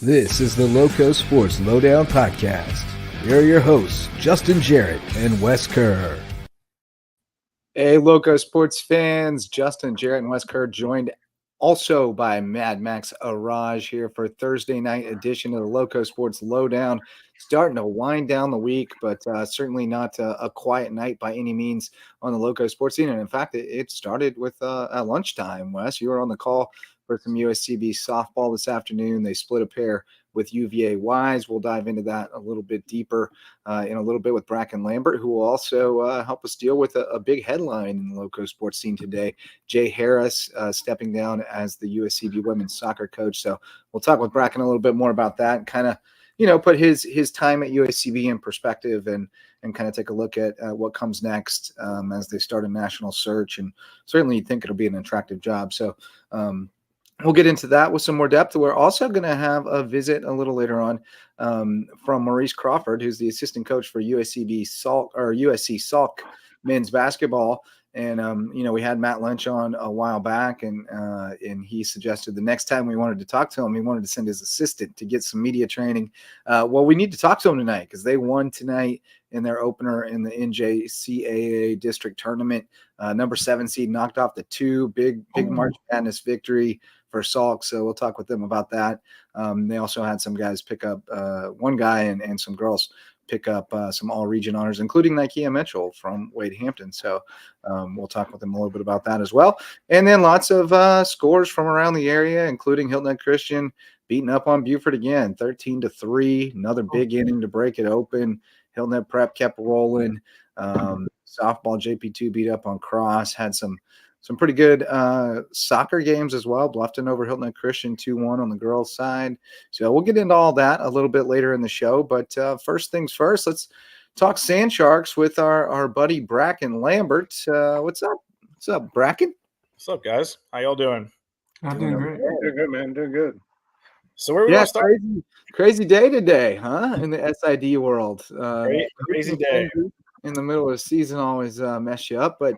This is the LowcoSports Lowdown podcast. Here are your hosts, Justin Jarrett and Wes Kerr. Hey, LowcoSports fans, Justin, Jarrett, and Wes Kerr, joined also by Mad Max Arraj here for Thursday night edition of the LowcoSports Lowdown. Starting to wind down the week, but certainly not a quiet night by any means on the LowcoSports scene. And in fact, it started with at lunchtime. Wes, you were on the call for some USCB softball this afternoon. They split a pair with UVA Wise. We'll dive into that a little bit deeper in a little bit with Brackin Lambert, who will also help us deal with a big headline in the LowcoSports scene today. Jay Harris stepping down as the USCB women's soccer coach. So we'll talk with Brackin a little bit more about that and kind of, put his time at USCB in perspective and kind of take a look at what comes next as they start a national search. And certainly you'd think it'll be an attractive job. So we'll get into that with some more depth. We're also going to have a visit a little later on from Maurice Crawford, who's the assistant coach for USC Salk men's basketball. And, we had Matt Lynch on a while back, and he suggested the next time we wanted to talk to him, he wanted to send his assistant to get some media training. Well, we need to talk to him tonight because they won tonight in their opener in the NJCAA district tournament. Number 7 seed knocked off the 2, big March Madness victory for Salk. So we'll talk with them about that. They also had some guys pick up one guy and some girls pick up some all-region honors, including Nikea Mitchell from Wade Hampton. So we'll talk with them a little bit about that as well. And then lots of scores from around the area, including Hilton Head Christian beating up on Buford again, 13-3, another big inning to break it open. Hilton Head Prep kept rolling. Softball JP2 beat up on Cross, had some pretty good soccer games as well. Bluffton over Hilton Head Christian 2-1 on the girls' side. So we'll get into all that a little bit later in the show. But first things first, let's talk Sand Sharks with our buddy Brackin Lambert. What's up? What's up, Brackin? What's up, guys? How y'all doing? I'm doing great. Doing good, man. Doing good. So where we want to start? Crazy day today, huh? In the SID world. Crazy day. In the middle of the season always mess you up. But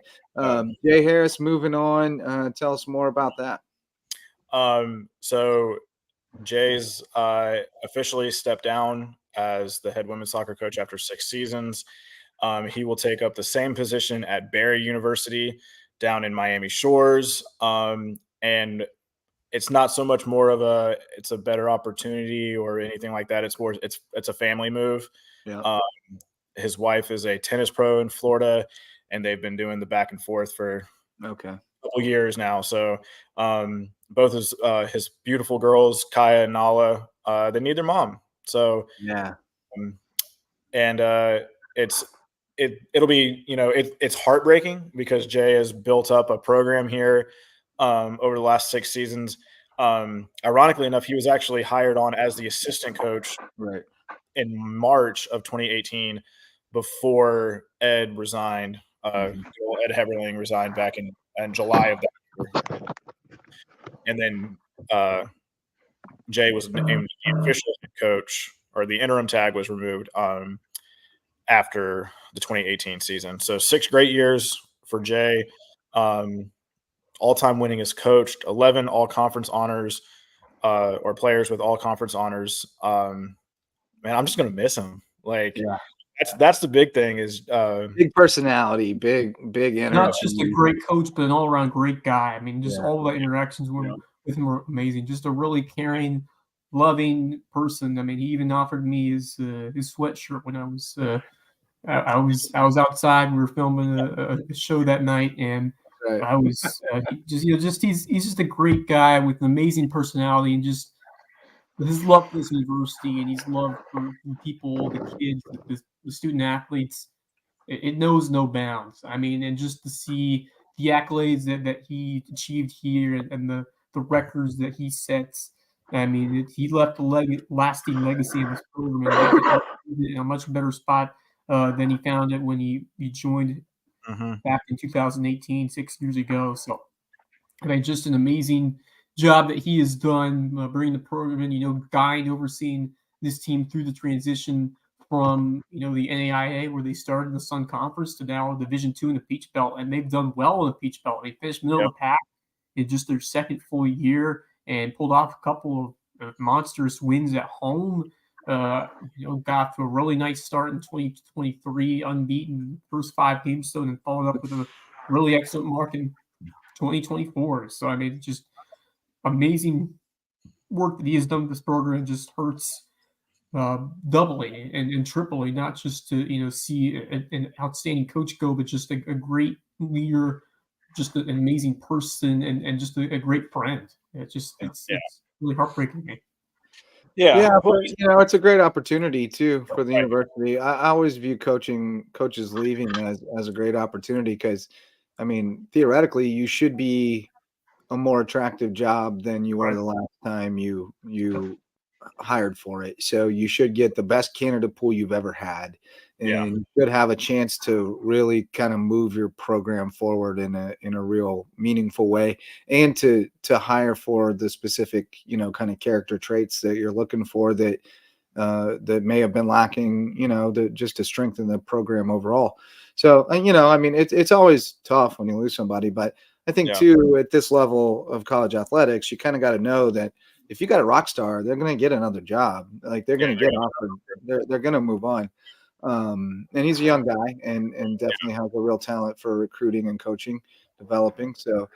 Jay Harris moving on. Tell us more about that. So Jay's officially stepped down as the head women's soccer coach after 6 seasons. He will take up the same position at Barry University down in Miami Shores. And it's not so much more of it's a better opportunity or anything like that. It's more, it's a family move. Yeah. His wife is a tennis pro in Florida, and they've been doing the back and forth for a couple years now. So both his beautiful girls, Kaya and Nala, they need their mom. So yeah, and it'll be it's heartbreaking because Jay has built up a program here over the last 6 seasons. Ironically enough, he was actually hired on as the assistant coach in March of 2018 before Ed resigned. Ed Heberling resigned back in July of that year. And then Jay was named the official head coach, or the interim tag was removed after the 2018 season. So 6 great years for Jay. All-time winningest coach, 11 all-conference honors, or players with all-conference honors. Man, I'm just going to miss him. That's the big thing is big personality, big energy. Not just a great coach, but an all-around great guy. I mean, just all the interactions with him were amazing. Just a really caring, loving person. I mean, he even offered me his sweatshirt when I was outside. We were filming a show that night, and I was he's just a great guy with an amazing personality, and just his love for this university and his love for people, the kids, the student athletes, it knows no bounds. I mean, and just to see the accolades that he achieved here and the records that he sets, I mean, he left a lasting legacy in this program in a much better spot than he found it when he joined back in 2018, 6 years ago. So, I mean, just an amazing job that he has done, bringing the program in, guiding, overseeing this team through the transition from, the NAIA, where they started in the Sun Conference, to now Division II in the Peach Belt. And they've done well in the Peach Belt. They finished middle of the pack in just their second full year and pulled off a couple monstrous wins at home. Got to a really nice start in 2023, unbeaten first 5 games, so then followed up with a really excellent mark in 2024. So, I mean, just amazing work that he has done with this program. Just hurts doubly and triply, not just to see an outstanding coach go, but just a great leader, just an amazing person, and just a great friend. It's really heartbreaking to me. Yeah, but it's a great opportunity too for the university. I always view coaches leaving as a great opportunity because, I mean, theoretically, you should be a more attractive job than you were the last time you hired for it. So you should get the best candidate pool you've ever had, and you should have a chance to really kind of move your program forward in a real meaningful way, and to hire for the specific kind of character traits that you're looking for that may have been lacking, just to strengthen the program overall. So I mean, it's always tough when you lose somebody, but I think too, at this level of college athletics, you kind of got to know that if you got a rock star, they're going to get another job. Like they're going to get offered. They're going to move on. And he's a young guy and definitely has a real talent for recruiting and coaching, developing. So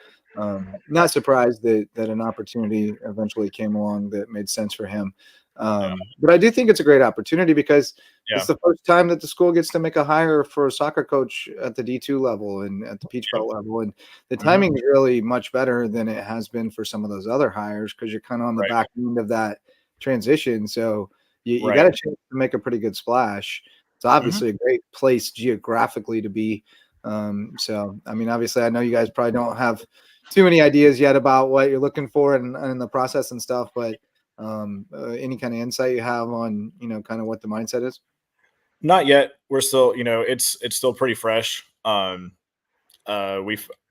not surprised that an opportunity eventually came along that made sense for him. But I do think it's a great opportunity because it's the first time that the school gets to make a hire for a soccer coach at the D2 level and at the Peach Belt level. And the timing is really much better than it has been for some of those other hires because you're kind of on the back end of that transition. So you got a chance to make a pretty good splash. It's obviously a great place geographically to be. So, I mean, obviously, I know you guys probably don't have too many ideas yet about what you're looking for and the process and stuff, but any kind of insight you have on, kind of what the mindset is? Not yet. We're still, it's still pretty fresh. I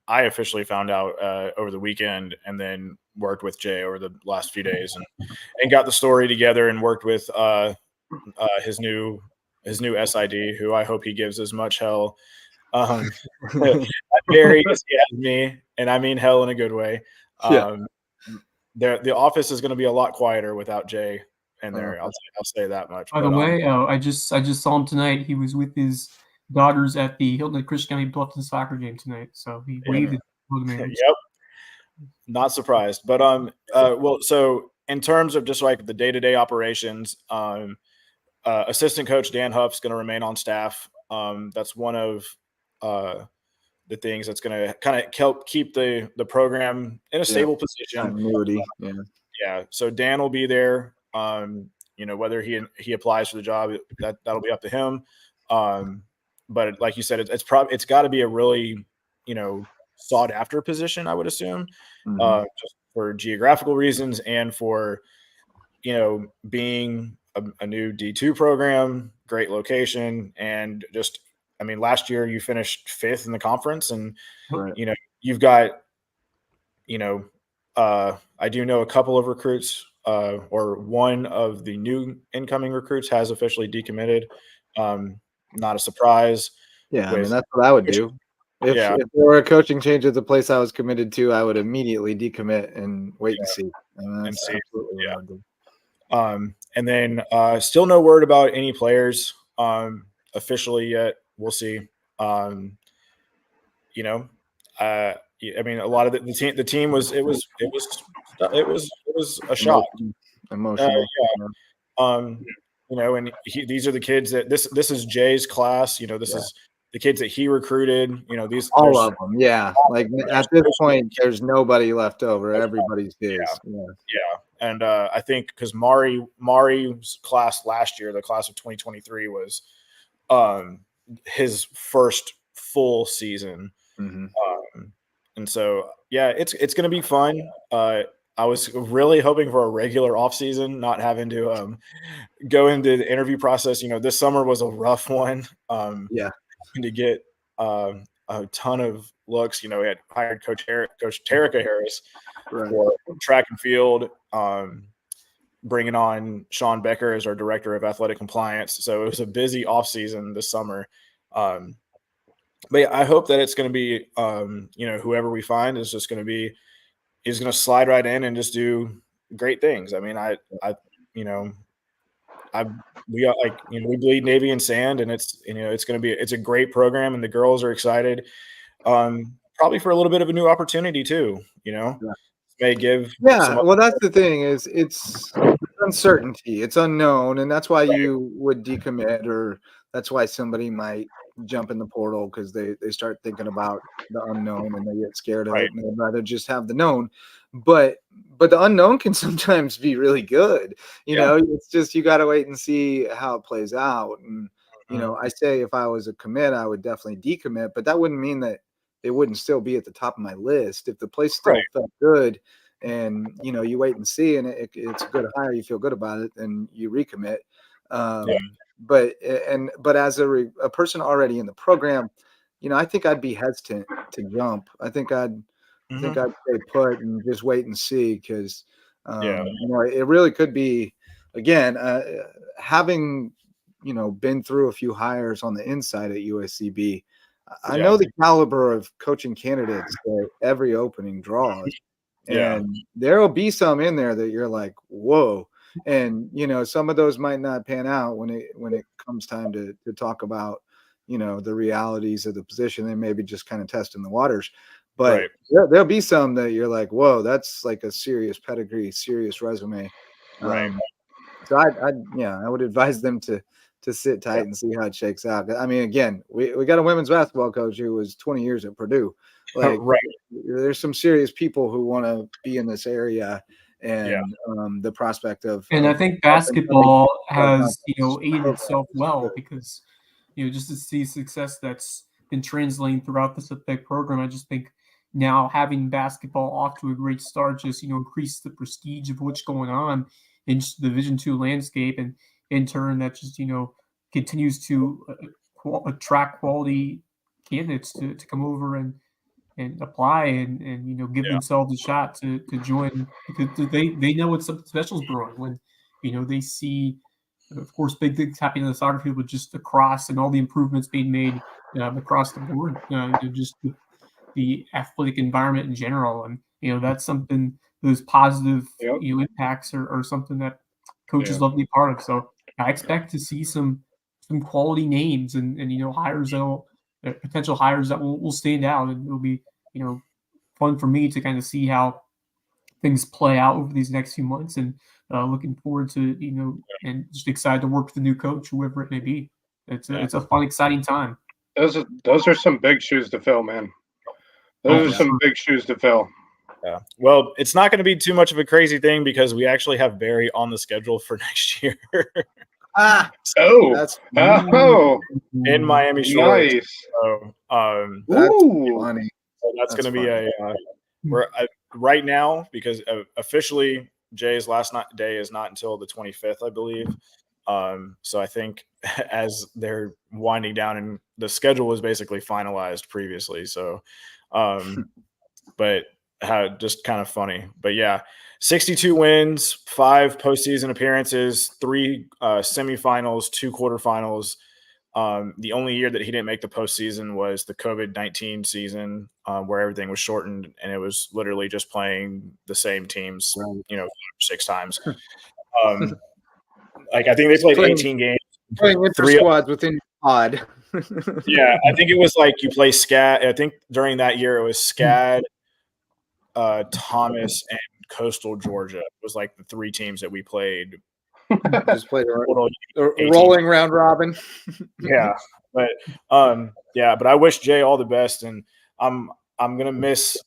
officially found out over the weekend and then worked with Jay over the last few days and got the story together and worked with his new SID, who I hope he gives as much hell Barry as he has me, and I mean hell in a good way. The office is going to be a lot quieter without Jay in there. I'll say that much. By the way, I just saw him tonight. He was with his daughters at the Hilton Christian County Bluffton soccer game tonight. So he waved at the Yep. Not surprised. But well, so in terms of just like the day-to-day operations, assistant coach Dan Huff's going to remain on staff. That's one of the things that's going to kind of help keep the program in a stable position. Continuity. Yeah. So Dan will be there. Whether he applies for the job, that'll be up to him. But like you said, it's got to be a really, sought after position, I would assume, just for geographical reasons and for, being a new D2 program, great location. And just, I mean, last year you finished 5th in the conference and, you've got, I do know a couple of recruits, or one of the new incoming recruits has officially decommitted. Not a surprise. Yeah, I mean, that's what I would do. If there were a coaching change at the place I was committed to, I would immediately decommit and wait and see. And see. Absolutely what I would do. And then still no word about any players officially yet. We'll see. I mean, a lot of the team was a shock. Emotional. And these are the kids that this is Jay's class. This is the kids that he recruited. All of them. Yeah. Like at this point, there's nobody left over. Everybody's his. Yeah. And I think because Mari's class last year, the class of 2023, was his first full season. And so, it's going to be fun. I was really hoping for a regular off season, not having to go into the interview process. This summer was a rough one. To get a ton of looks. We had hired Coach Terica Harris for track and field, bringing on Sean Becker as our director of athletic compliance. So it was a busy off season this summer. But I hope that it's going to be, whoever we find is just going to be, is going to slide right in and just do, great things. I mean, we bleed Navy and sand, and it's a great program, and the girls are excited. Probably for a little bit of a new opportunity too. May give. Well, that's the thing is it's uncertainty, it's unknown, and that's why you would decommit, or that's why somebody might jump in the portal because they start thinking about the unknown and they get scared of it, and they'd rather just have the known. But the unknown can sometimes be really good. It's just you got to wait and see how it plays out. And I say if I was a commit, I would definitely decommit, but that wouldn't mean that it wouldn't still be at the top of my list. If the place still felt good and, you wait and see, and it's a good hire, you feel good about it, then you recommit. But as a person already in the program, I think I'd be hesitant to jump. I think I'd stay put and just wait and see. Cause it really could be, again, having, been through a few hires on the inside at USCB, I know the caliber of coaching candidates that every opening draws, and there will be some in there that you're like, whoa. And, some of those might not pan out when it comes time to talk about, the realities of the position. They may be just kind of testing the waters, but there'll be some that you're like, whoa, that's like a serious pedigree, serious resume. So I would advise them to sit tight and see how it shakes out. I mean, again, we got a women's basketball coach who was 20 years at Purdue. There's some serious people who want to be in this area, and the prospect of. And I think basketball has aided itself well because just to see success that's been translating throughout this athletic program. I just think now having basketball off to a great start just increased the prestige of what's going on in just the Division II landscape, and in turn that just continues to attract quality candidates to come over and apply and give themselves a shot to join, because they know it's something special is brewing when they see, of course, big things happening in the soccer field, but just across and all the improvements being made across the board, just the athletic environment in general, and that's something, those positive impacts are something that coaches love to be part of. So I expect to see some quality names and hires that'll potential hires that will stand out, and it'll be fun for me to kind of see how things play out over these next few months, and looking forward to and just excited to work with the new coach, whoever it may be. It's a fun, exciting time. Those are some big shoes to fill, man. Those are some big shoes to fill. Yeah. Well, it's not going to be too much of a crazy thing because we actually have Barry on the schedule for next year. In Miami Shores. Nice. So, that's funny. So that's going to be right now, because officially Jay's last day is not until the 25th, I believe. So I think as they're winding down, and the schedule was basically finalized previously. So, but just kind of funny. But yeah, 62 wins, 5 postseason appearances, 3 semifinals, 2 quarterfinals. The only year that he didn't make the postseason was the COVID-19 season, where everything was shortened, and it was literally just playing the same teams, 6 times. I think they played 18 games. Playing inter-squads within pod. Yeah, I think it was like you play SCAD. I think during that year it was SCAD, Thomas, and Coastal Georgia. It was like the 3 teams that we played. Just played a rolling round robin. Yeah, but but I wish Jay all the best, and I'm gonna miss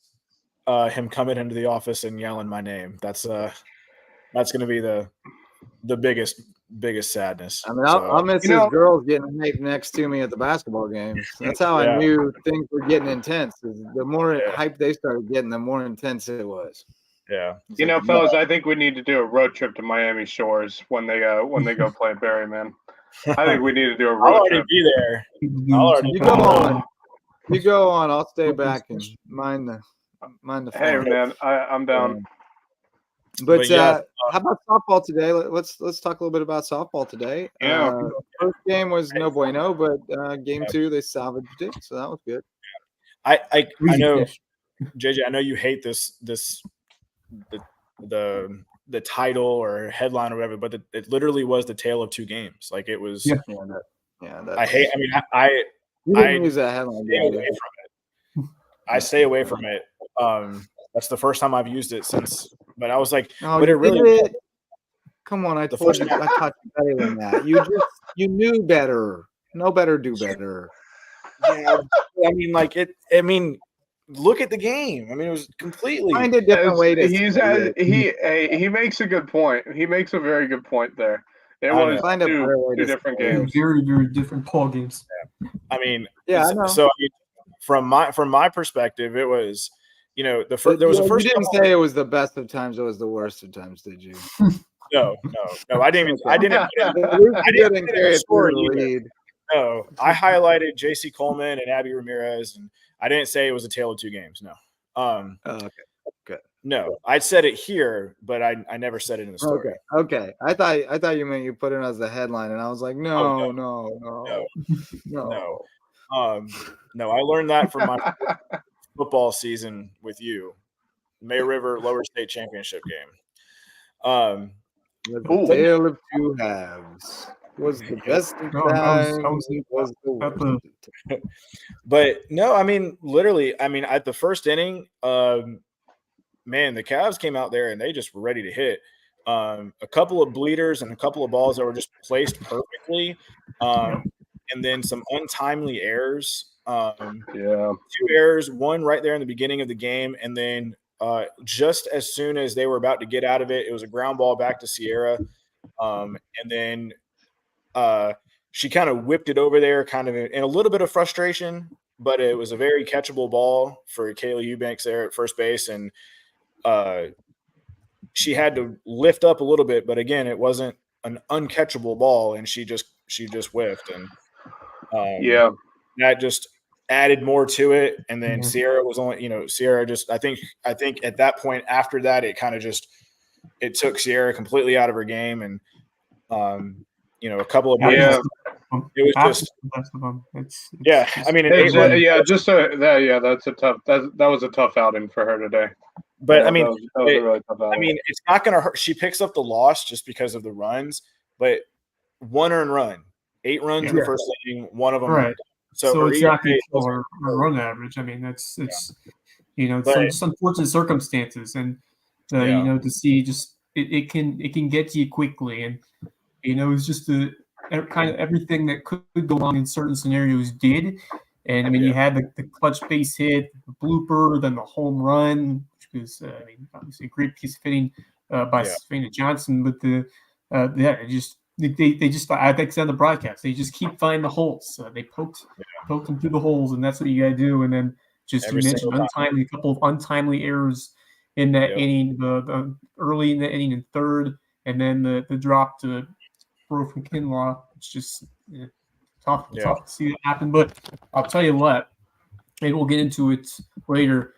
him coming into the office and yelling my name. That's gonna be the biggest sadness. I mean, I'll miss his girls getting hyped next to me at the basketball games. That's how I knew things were getting intense. The more hype they started getting, the more intense it was. Yeah. Fellas, I think we need to do a road trip to Miami Shores when they go play Barry, man. I think we need to do a road trip. Be there. You go on. I'll stay back and mind the fun. Hey, man, I'm down. But how about softball today? Let's talk a little bit about softball today. Yeah. First game was no bueno, but game 2 they salvaged it, so that was good. I know, JJ. I know you hate the the title or headline or whatever, but it literally was the tale of two games. Like it was. Yeah. I hate. I mean, I use that headline. Stay away from it. I stay away from it. That's the first time I've used it since. But I was like, but it really. Come on, I taught you better than that. You knew better. Know better, do better. Yeah, I mean, like it. I mean, look at the game. I mean, it was completely. Find a different way to. He makes a good point. He makes a very good point there. It was two different games. Very, very different ball games. Yeah. I mean, I know. So I mean, from my perspective, it was, there was a first. You didn't say it was the best of times. It was the worst of times, did you? No. I didn't. I didn't No, I highlighted J.C. Coleman and Abby Ramirez, and I didn't say it was a tale of two games. No. Okay. Good. No, I said it here, but I never said it in the story. Okay. I thought you meant you put it as the headline, and I was like, no. No, I learned that from my football season with you, May River Lower State Championship game. The tale of two halves. Was the best of times. Was the worst. But no, I mean, literally, at the first inning, man, the Cavs came out there and they just were ready to hit. A couple of bleeders and a couple of balls that were just placed perfectly. And then some untimely errors. 2 errors, one right there in the beginning of the game. And then just as soon as they were about to get out of it, it was a ground ball back to Sierra. And then she kind of whipped it over there kind of in a little bit of frustration, but it was a very catchable ball for Kayla Eubanks there at first base. And she had to lift up a little bit, but again, it wasn't an uncatchable ball, and she just whiffed. And that just added more to it. And then Sierra was only, Sierra just, I think at that point after that, it kind of just, it took Sierra completely out of her game. And, a couple of it was just I mean, that was a tough outing for her today. But I mean, that was a really tough outing. I mean, it's not going to hurt. She picks up the loss just because of the runs, but 1 earned run, 8 runs in the first inning, 1 of them. Right. So it's not good for her run average. I mean, it's just unfortunate circumstances, and to see just it can get to you quickly, and it's just kind of everything that could go wrong in certain scenarios did. And I mean, you had the clutch base hit, the blooper, then the home run, which was obviously a great piece of hitting by Savannah Johnson. But they just I think it's on the broadcast. They just keep finding the holes. They poked them through the holes, and that's what you got to do. And then just you mentioned a couple of untimely errors in that inning, the early in the inning in third, and then the drop to throw from Kinlaw. It's just tough to see it happen. But I'll tell you what, and we'll get into it later.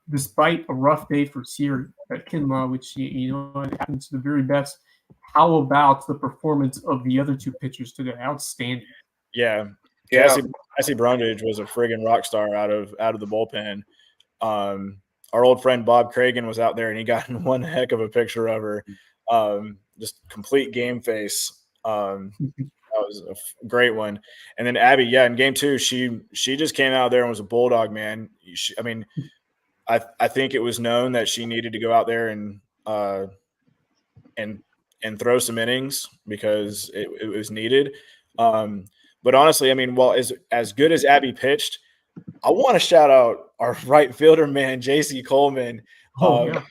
Despite a rough day for Sierra at Kinlaw, which it happens to the very best. How about the performance of the other 2 pitchers today? Outstanding. Yeah. Cassie Brundage was a friggin' rock star out of the bullpen. Our old friend Bob Cragen was out there, and he got in one heck of a picture of her. Just complete game face. That was a great one. And then Abby, in game 2, she just came out there and was a bulldog, man. I think it was known that she needed to go out there and throw some innings because it was needed. But honestly, I mean, well, as good as Abby pitched, I want to shout out our right fielder, man, J.C. Coleman. Man,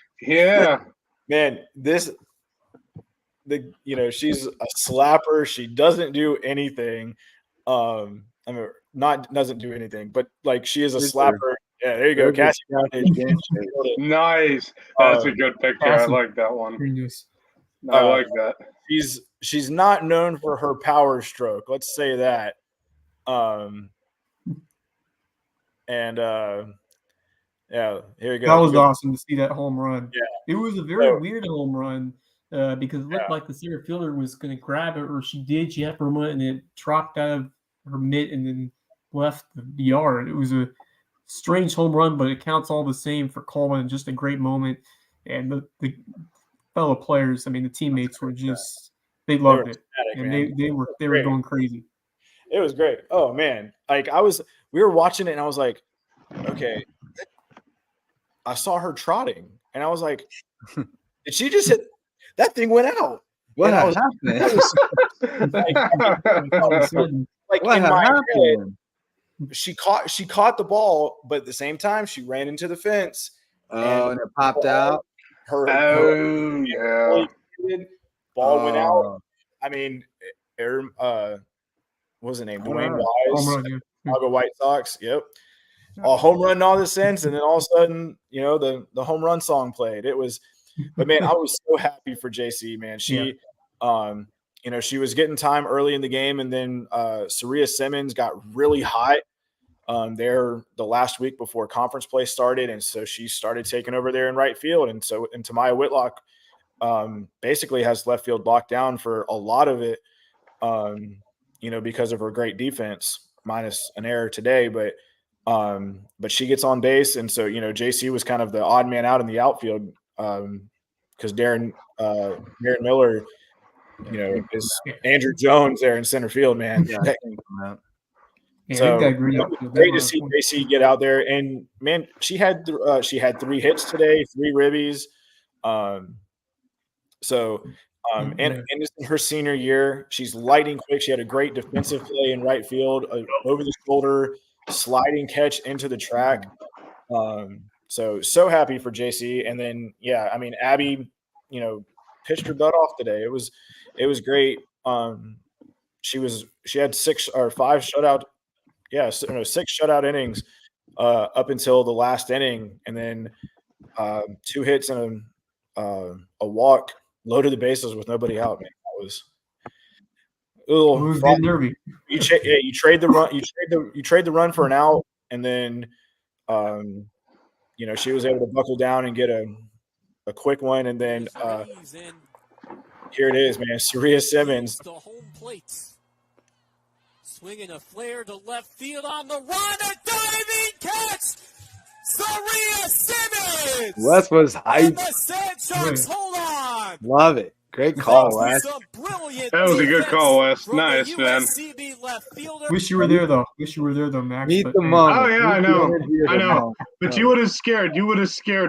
she's a slapper. She doesn't do anything. Not doesn't do anything, but like she is a slapper. Yeah, there you go, Cassie. Nice. That's a good picture. I like that one. I like that. She's not known for her power stroke. Let's say that. Here we go. That was awesome to see that home run. Yeah, it was a very weird home run because it looked like the center fielder was going to grab it, or she did. She had her run and it dropped out of her mitt and then left the yard. It was a strange home run, but it counts all the same for Coleman. Just a great moment, and the fellow players, I mean, the teammates were just they loved it, and they were going crazy. It was great. Oh man, like we were watching it, and I was like, okay, I saw her trotting, and I was like, did she just hit that thing? Went out. What happened? Like in my head, she caught the ball, but at the same time, she ran into the fence. And it popped out. Ball went out. I mean, what was his name? Dwayne Wise, Chicago White Sox. Yep. A home run in all this sense, and then all of a sudden, the home run song played. It was, but man, I was so happy for JC, man. She, she was getting time early in the game, and then Saria Simmons got really hot there the last week before conference play started, and so she started taking over there in right field, and Tamaya Whitlock basically has left field locked down for a lot of it, because of her great defense, minus an error today, but she gets on base, and so JC was kind of the odd man out in the outfield because Darren Miller, is Andrew Jones there in center field, man. So great to see JC get out there, and man, she had 3 hits today, 3 ribbies. And this is her senior year. She's lightning quick. She had a great defensive play in right field, over the shoulder sliding catch into the track. So happy for JC. And then Abby, pitched her butt off today. It was great. She had 6 or 5 shutout. 6 shutout innings up until the last inning, and then 2 hits and a walk, loaded the bases with nobody out. Man, that was a little nervy. You trade the run. You trade the run for an out, and then she was able to buckle down and get a quick one, and then here it is, man. Saria Simmons. The home plate. Swinging a flare to left field on the run, a diving catch! Saria Simmons! Wes was hyped. And the Sand Sharks hold on! Love it. Great call, Wes. That was a good call, Wes. Nice, man. Wish you were there, though. Max. Meet the moment. Oh, yeah, I know. But you would have scared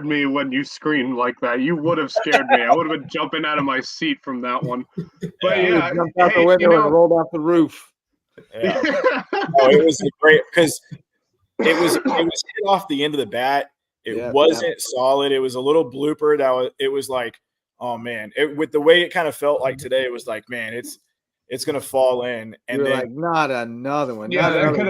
me when you screamed like that. You would have scared me. I would have been jumping out of my seat from that one. But yeah, jumped out the window and rolled off the roof. Yeah. It was great because it was hit off the end of the bat. It wasn't solid. It was a little blooper. It was like, oh man, with the way it kind of felt like today, it was like, man, it's gonna fall in. And then like, not another one. Yeah, that could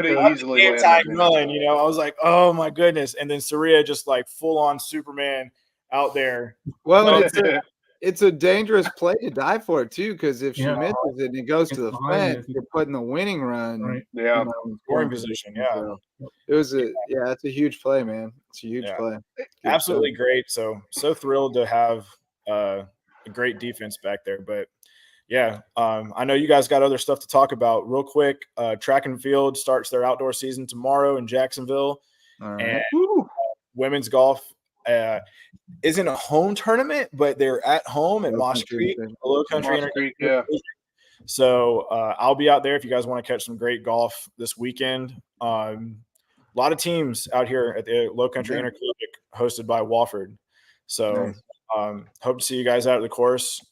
have easily time run. I was like, oh my goodness. And then Saria just like full on Superman out there. Well, it's a dangerous play to die for it too, because if she misses it and it goes to the fence, you're putting the winning run. Right. Yeah, scoring position. Yeah, so it was it's a huge play, man. It's a huge play. Absolutely great. So thrilled to have a great defense back there. But I know you guys got other stuff to talk about. Real quick, track and field starts their outdoor season tomorrow in Jacksonville, and women's golf isn't a home tournament, but they're at home at Moss Creek, Low Country. So I'll be out there if you guys want to catch some great golf this weekend. A lot of teams out here at the Low Country Intercollegiate hosted by Wofford. So hope to see you guys out at the course.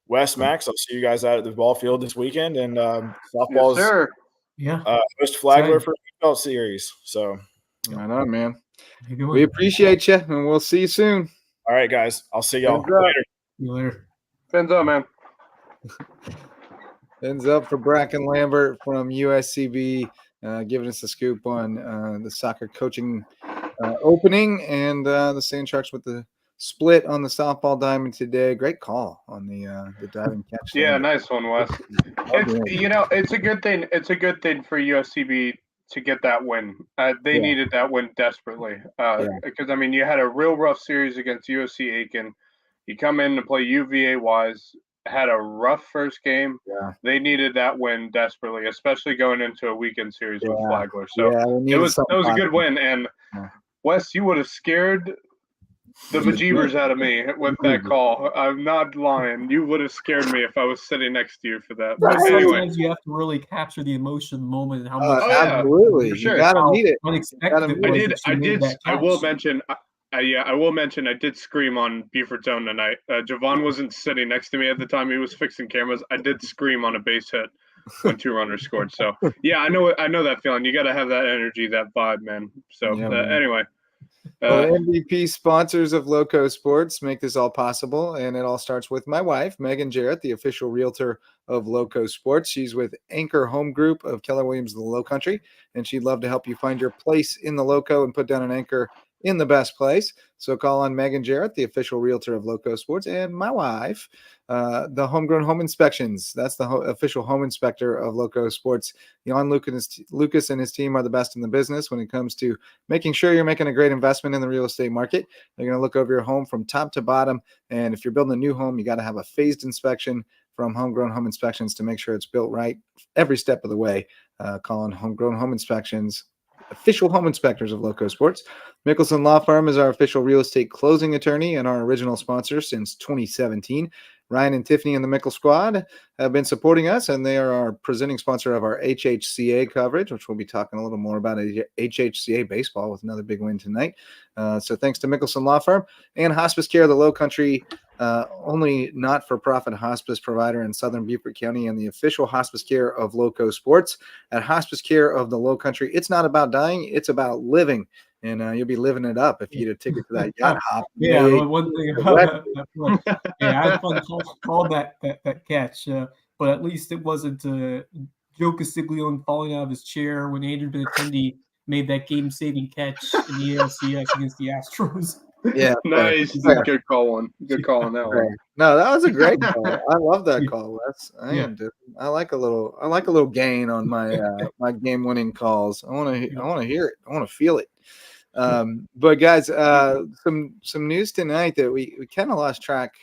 Wes, Max, I'll see you guys out at the ball field this weekend. And softball's host Flagler for the belt series. So I know, man. We appreciate you, and we'll see you soon. All right, guys. I'll see y'all later. Fins up, man. Fins up for Brackin Lambert from USCB, giving us a scoop on the soccer coaching opening, and the Sand Sharks with the split on the softball diamond today. Great call on the diving catch. Yeah, nice one, Wes. It's a good thing. It's a good thing for USCB to get that win. They needed that win desperately because, you had a real rough series against USC Aiken. You come in to play UVA Wise, had a rough first game. Yeah. They needed that win desperately, especially going into a weekend series with Flagler. So that was a good win. And Wes, you would have scared the bejeebers out of me with that call. I'm not lying. You would have scared me if I was sitting next to you for that. But anyway. Sometimes you have to really capture the emotion of the moment and how much. Absolutely, sure. You gotta need it. Unexpected. I will mention. I will mention I did scream on Buford's Zone tonight. Javon wasn't sitting next to me at the time. He was fixing cameras. I did scream on a base hit when 2 runners scored. So yeah, I know that feeling. You got to have that energy, that vibe, man. So anyway. Well, the MVP sponsors of Lowco Sports make this all possible, and it all starts with my wife, Megan Jarrett, the official realtor of Lowco Sports. She's with Anchor Home Group of Keller Williams, the Low Country, and she'd love to help you find your place in the Lowco and put down an anchor in the best place. So call on Megan Jarrett, the official realtor of Lowco Sports, and my wife, the Homegrown Home Inspections. That's the official home inspector of Lowco Sports. Jan Lucas and his team are the best in the business when it comes to making sure you're making a great investment in the real estate market. They're going to look over your home from top to bottom. And if you're building a new home, you got to have a phased inspection from Homegrown Home Inspections to make sure it's built right every step of the way. Call on Homegrown Home Inspections, official home inspectors of Lowco Sports. Mickelson Law Firm is our official real estate closing attorney and our original sponsor since 2017. Ryan and Tiffany and the Mickle Squad have been supporting us, and they are our presenting sponsor of our HHCA coverage, which we'll be talking a little more about HHCA baseball with another big win tonight. So thanks to Mickelson Law Firm and Hospice Care, the Low Country, only not-for-profit hospice provider in Southern Beaufort County, and the official Hospice Care of Lowco Sports. At Hospice Care of the Low Country, it's not about dying, it's about living. And you'll be living it up if you get a ticket to that yacht hop. Yeah, one thing about that, I had fun calling that catch, but at least it wasn't Joe Castiglione falling out of his chair when Andrew Benintendi made that game-saving catch in the ALCS against the Astros. Yeah, nice. Good call on that one. No, that was a great call. I love that call, Wes. I like a little gain on my my game-winning calls. I want to hear it. I want to feel it. But guys, some news tonight that we kind of lost track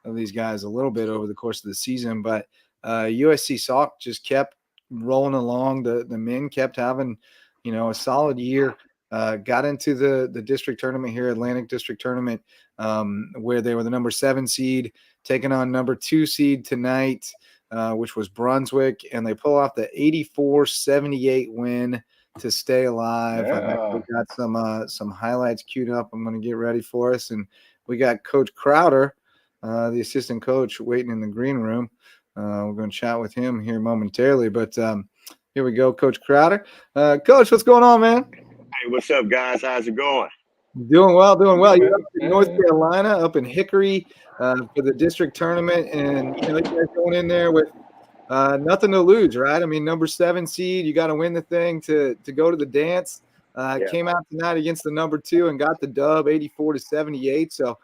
of these guys a little bit over the course of the season, but USC Salk just kept rolling along. The men kept having, a solid year. Got into the district tournament here, Atlantic District Tournament, where they were the number 7 seed, taking on number 2 seed tonight, which was Brunswick, and they pull off the 84-78 win to stay alive. Yeah. We got some highlights queued up. I'm going to get ready for us, and we got Coach Crowder, the assistant coach, waiting in the green room. We're going to chat with him here momentarily, but here we go, Coach Crowder. Coach, what's going on, man? Hey, what's up, guys? How's it going? Doing well. You're up in North Carolina, up in Hickory, for the district tournament, and you guys going in there with nothing to lose, right? I mean, number 7 seed, you got to win the thing to go to the dance. Came out tonight against the number 2 and got the dub, 84-78. So,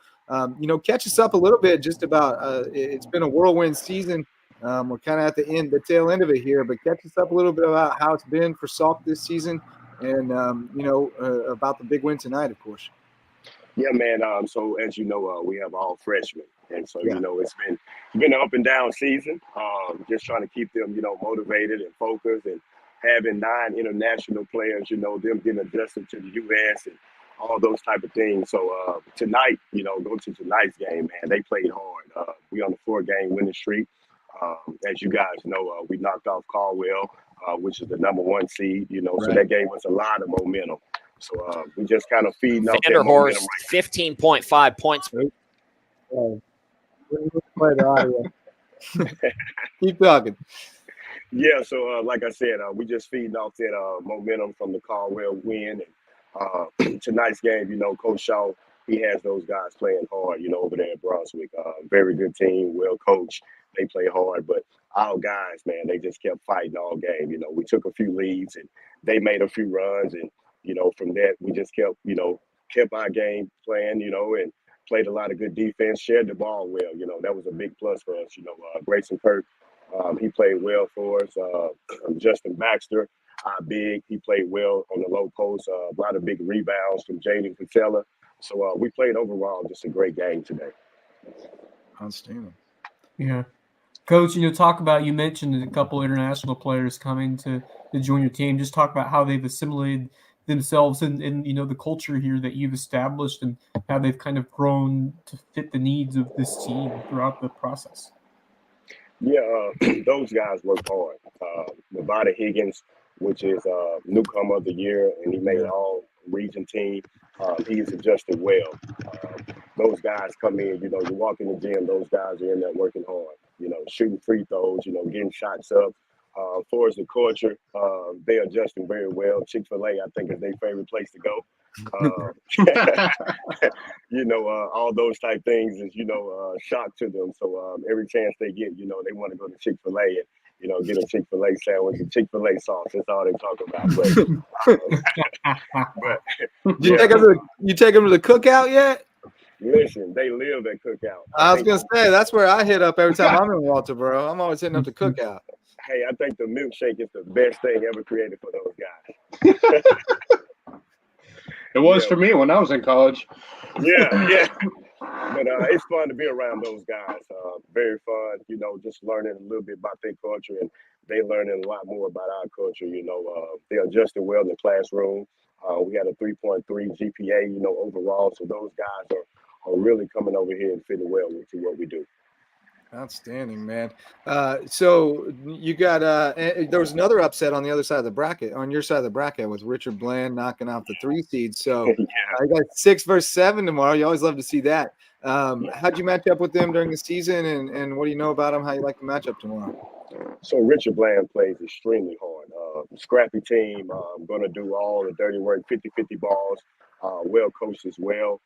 catch us up a little bit. Just about it's been a whirlwind season. We're kind of at the tail end of it here, but catch us up a little bit about how it's been for Salk this season. And, about the big win tonight, of course. Yeah, man. So as you know, we have all freshmen. And so, it's been an up and down season. Just trying to keep them, motivated and focused, and having 9 international players, them getting adjusted to the U.S. and all those type of things. So tonight, go to tonight's game, man. They played hard. We on the 4-game winning streak. As you guys know, we knocked off Caldwell, which is the number 1 seed, so that gave us a lot of momentum. So we just kind of feeding up that momentum. 15.5 points. Keep talking. Yeah, so like I said, we just feeding off that momentum from the Caldwell win. And tonight's game, Coach Shaw, he has those guys playing hard, over there at Brunswick. Very good team, well coached. They play hard, but our guys, man, they just kept fighting all game. We took a few leads and they made a few runs, and from that we just kept our game playing, and played a lot of good defense, shared the ball well. That was a big plus for us. Grayson Kirk, he played well for us. Justin Baxter, big, he played well on the low post. A lot of big rebounds from Jaden Patella. So we played overall just a great game today. Outstanding. Yeah. Coach, you mentioned a couple international players coming to join your team. Just talk about how they've assimilated themselves and the culture here that you've established and how they've kind of grown to fit the needs of this team throughout the process? Yeah, those guys work hard. Nevada Higgins, which is newcomer of the year, and he made all region team. He's adjusted well. Those guys come in, you walk in the gym, those guys are in there working hard, shooting free throws, getting shots up. As far as the culture, they're adjusting very well. Chick-fil-A, I think, is their favorite place to go. All those type things is, shock to them. So every chance they get, they want to go to Chick-fil-A and, get a Chick-fil-A sandwich and Chick-fil-A sauce. That's all they talk about. But you take them to the cookout yet? Listen, they live at Cookout. I was going to say, that's where I hit up every time I'm in Walterboro. I'm always hitting up the Cookout. Hey, I think the milkshake is the best thing ever created for those guys. It was for me when I was in college. Yeah. But it's fun to be around those guys. Very fun, just learning a little bit about their culture, and they learning a lot more about our culture. They're adjusting well in the classroom. We had a 3.3 GPA, overall. So those guys are really coming over here and fitting well into what we do. Outstanding, man. So you got there was another upset on the other side of the bracket, on your side of the bracket, with Richard Bland knocking off the 3 seed. So I got 6 versus 7 tomorrow. You always love to see that. How'd you match up with them during the season, and what do you know about them? How you like the matchup tomorrow? So Richard Bland plays extremely hard. Scrappy team, going to do all the dirty work, 50-50 balls, well coached as well.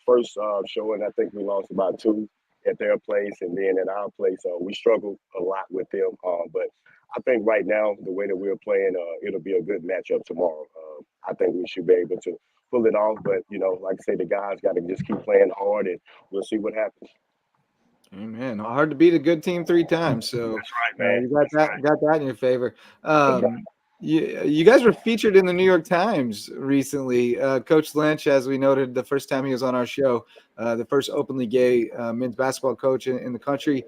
First showing, I think we lost about 2 at their place, and then at our place, we struggled a lot with them. But I think right now, the way that we're playing, it'll be a good matchup tomorrow. I think we should be able to pull it off. But, like I say, the guys got to just keep playing hard, and we'll see what happens. Amen. Hard to beat a good team 3 times. So that's right, man. You got that in your favor. You guys were featured in the New York Times recently. Coach Lynch, as we noted the first time he was on our show, the first openly gay men's basketball coach in the country.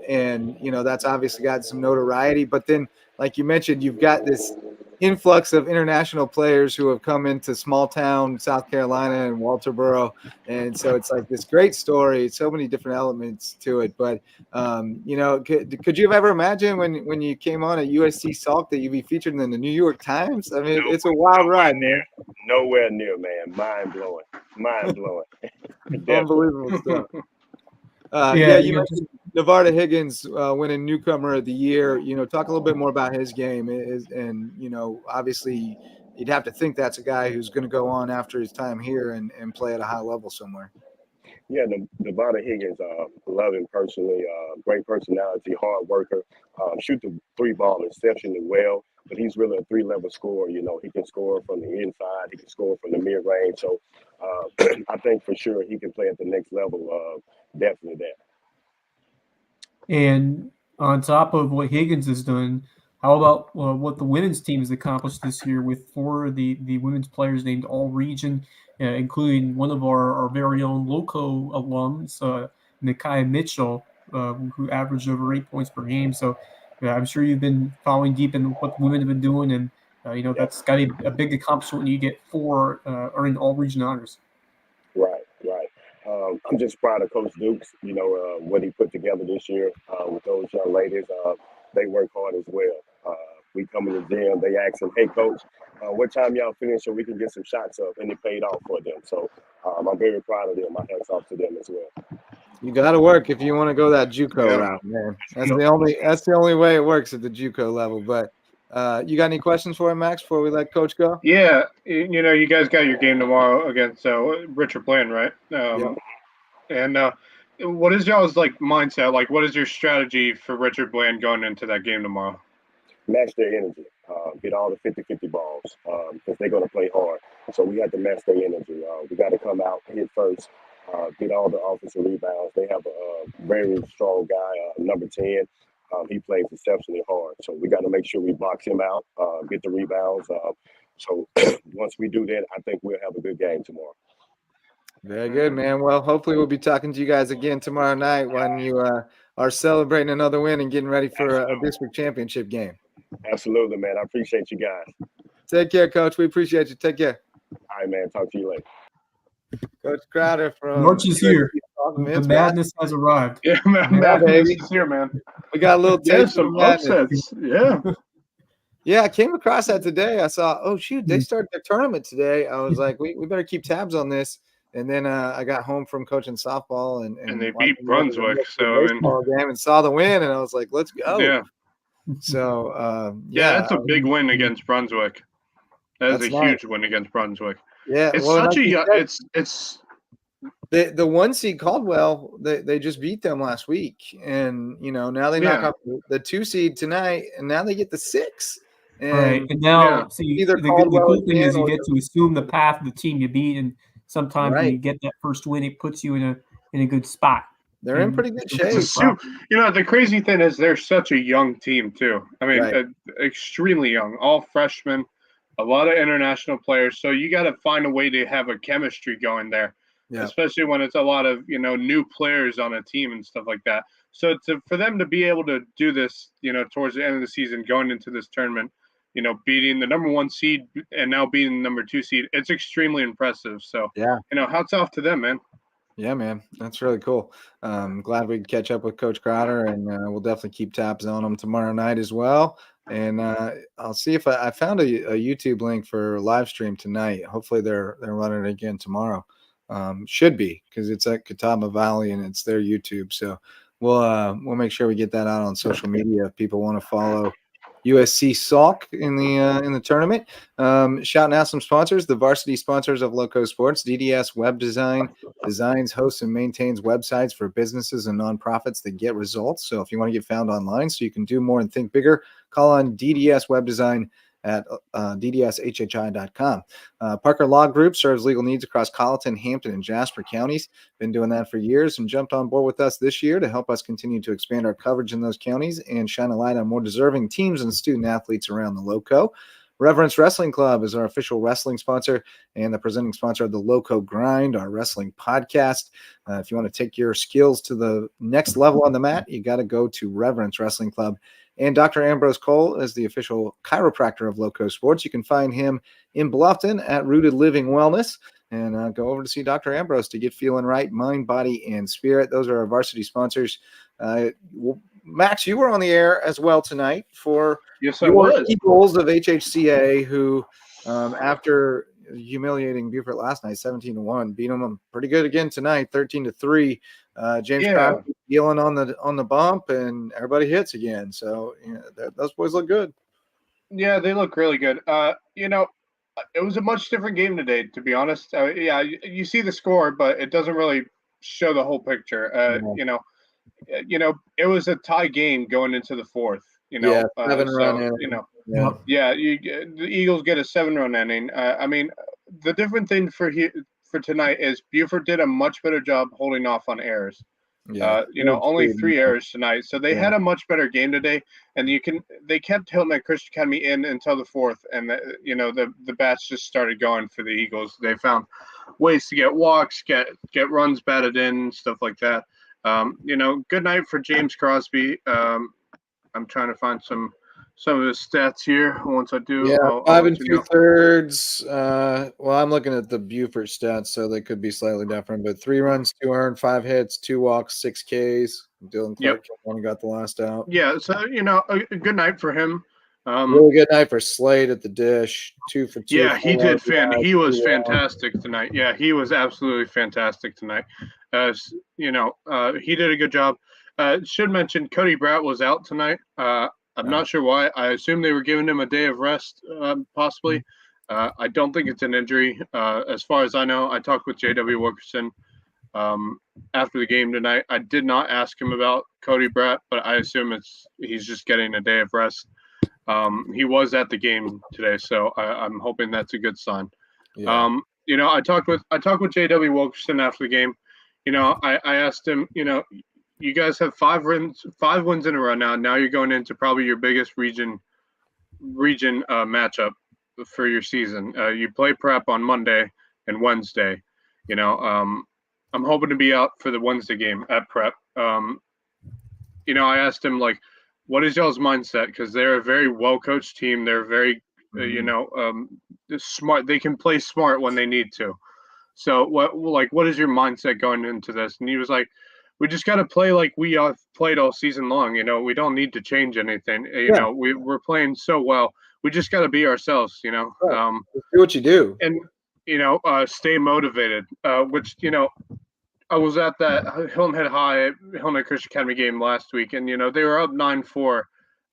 And, that's obviously got some notoriety. But then, like you mentioned, you've got this influx of international players who have come into small town South Carolina and Walterboro. And so it's like this great story, so many different elements to it. But, could you have ever imagined when you came on at USC Salk that you'd be featured in the New York Times? I mean, it's a wild ride, man. Nowhere near, man. Mind blowing. Unbelievable stuff. You mentioned Nevada Higgins winning newcomer of the year. Talk a little bit more about his game. Obviously you'd have to think that's a guy who's going to go on after his time here and play at a high level somewhere. Yeah, Nevada Higgins, love him personally. Great personality, hard worker. Shoot the 3 ball exceptionally well, but he's really a 3-level scorer. He can score from the inside, he can score from the mid range. So I think for sure he can play at the next level. Definitely that. And on top of what Higgins has done, how about what the women's team has accomplished this year with 4 of the women's players named All-Region, including one of our very own Lowco alums, Nakia Mitchell, who averaged over 8 points per game. So I'm sure you've been following deep in what the women have been doing, and that's got to be a big accomplishment when you get 4 earning All-Region honors. Right. I'm just proud of Coach Dukes, what he put together this year with those young ladies. They work hard as well. We come in the gym, they ask them, hey, Coach, what time y'all finish so we can get some shots up? And it paid off for them. So I'm very proud of them. My hats off to them as well. You got to work if you want to go that JUCO route, man. That's the only way it works at the JUCO level. But you got any questions for him, Max, before we let Coach go? Yeah, you guys got your game tomorrow against Richard Bland, right? And what is y'all's mindset? What is your strategy for Richard Bland going into that game tomorrow? Match their energy. Get all the 50-50 balls because they're going to play hard. So we have to match their energy. We got to come out, hit first, get all the offensive rebounds. They have a very strong guy, number 10. He plays exceptionally hard. So we got to make sure we box him out, get the rebounds. So once we do that, I think we'll have a good game tomorrow. Very good, man. Well, hopefully we'll be talking to you guys again tomorrow night when you are celebrating another win and getting ready for a district championship game. Absolutely, man. I appreciate you guys. Take care, Coach. We appreciate you. Take care. All right, man. Talk to you later. Coach Crowder from March is here. The madness has arrived. Yeah, madness is here, man. We got a little taste some of madness. upsets. Yeah. Yeah, I came across that today. I saw, oh, shoot, they started their tournament today. I was like, we better keep tabs on this. And then I got home from coaching softball and they beat Brunswick. So game and saw the win, and I was like, let's go. Yeah. So that's a big win against Brunswick. That's a huge win against Brunswick. Yeah, it's it's the 1 seed Caldwell. They just beat them last week, and now they knock off the 2 seed tonight, and now they get the 6. And now, see, the cool thing is you get to assume the path of the team you beat, and sometimes when you get that first win, it puts you in a good spot. They're in pretty good shape. The crazy thing is they're such a young team too. I mean, extremely young, all freshmen, a lot of international players. So you got to find a way to have a chemistry going there, especially when it's a lot of new players on a team and stuff like that. So for them to be able to do this, towards the end of the season, going into this tournament, beating the number 1 seed and now beating the number 2 seed, it's extremely impressive. So, hats off to them, man. Yeah, man. That's really cool. Glad we could catch up with Coach Crowder, and we'll definitely keep tabs on him tomorrow night as well. And I'll see if I found a YouTube link for live stream tonight. Hopefully they're running it again tomorrow. Should be, because it's at Catawba Valley and it's their YouTube. So we'll make sure we get that out on social media if people want to follow USC Salk in the tournament. Shouting out some sponsors, the varsity sponsors of LowcoSports. DDS Web Design designs, hosts, and maintains websites for businesses and nonprofits that get results. So if you want to get found online so you can do more and think bigger, call on DDS Web Design at ddshhi.com. Parker Law Group serves legal needs across Colleton, Hampton, and Jasper counties. Been doing that for years and jumped on board with us this year to help us continue to expand our coverage in those counties and shine a light on more deserving teams and student athletes around the Lowco. Reverence Wrestling Club is our official wrestling sponsor and the presenting sponsor of the Lowco Grind, our wrestling podcast. If you want to take your skills to the next level on the mat, you got to go to Reverence Wrestling Club. And Dr. Ambrose Cole is the official chiropractor of LowcoSports. You can find him in Bluffton at Rooted Living Wellness, and go over to see Dr. Ambrose to get feeling right, mind, body, and spirit. Those are our varsity sponsors. Max, you were on the air as well tonight for your Eagles of HHCA, who after humiliating Beaufort last night, 17-1, beat them pretty good again tonight, 13-3. James Crowder dealing on the bump, and everybody hits again. So those boys look good. Yeah, they look really good. It was a much different game today, to be honest. You see the score, but it doesn't really show the whole picture. It was a tie game going into the 4th. 7-run inning. The Eagles get a 7-run inning. The different thing for tonight is Beaufort did a much better job holding off on errors. Only 3 errors tonight, so they had a much better game today. And they kept Hilton Christian Academy in until the 4th, and the bats just started going for the Eagles. They found ways to get walks, get runs batted in, stuff like that. Good night for James Crosby. I'm trying to find some of his stats here. Once I do, 5 2/3. I'm looking at the Beaufort stats, so they could be slightly different. But 3 runs, 2 earned, 5 hits, 2 walks, 6 Ks. Dylan Clark only got the last out. Yeah, so a good night for him. Really good night for Slade at the dish. 2 for 2. Yeah, he did. He was fantastic tonight. Yeah, he was absolutely fantastic tonight. He did a good job. Should mention Cody Bratt was out tonight. I'm not sure why. I assume they were giving him a day of rest, possibly. I don't think it's an injury. As far as I know, I talked with J.W. Wilkerson after the game tonight. I did not ask him about Cody Bratt, but I assume he's just getting a day of rest. He was at the game today, so I'm hoping that's a good sign. Yeah. I talked with J.W. Wilkerson after the game. I asked him, you guys have 5 wins in a row now. Now you're going into probably your biggest region matchup for your season. You play Prep on Monday and Wednesday. I'm hoping to be out for the Wednesday game at Prep. I asked him, what is y'all's mindset? Because they're a very well-coached team. They're very smart. They can play smart when they need to. So what is your mindset going into this? And he was like, we just got to play like we played all season long. We don't need to change anything. We're playing so well. We just got to be ourselves. Do what you do, and stay motivated. Which I was at that Hilton Head Christian Academy game last week, and they were up 9-4,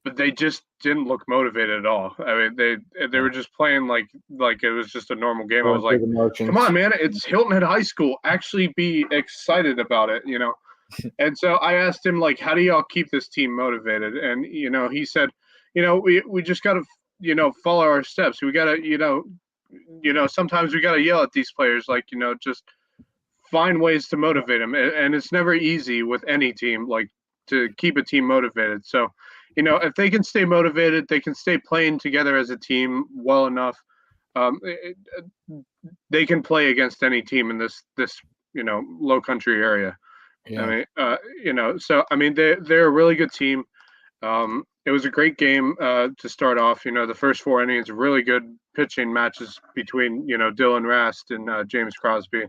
but they just didn't look motivated at all. I mean, they were just playing like it was just a normal game. I was like, come on, man, it's Hilton Head High School. Actually be excited about it, And so I asked him, like, how do y'all keep this team motivated? And, he said, we just got to, follow our steps. We got to, sometimes we got to yell at these players, like, just find ways to motivate them. And it's never easy with any team, like, to keep a team motivated. So, if they can stay motivated, they can stay playing together as a team well enough. They can play against any team in this low country area. Yeah. I mean, so I mean, they're a really good team. It was a great game to start off. The first 4 innings, really good pitching matches between Dylan Rast and James Crosby,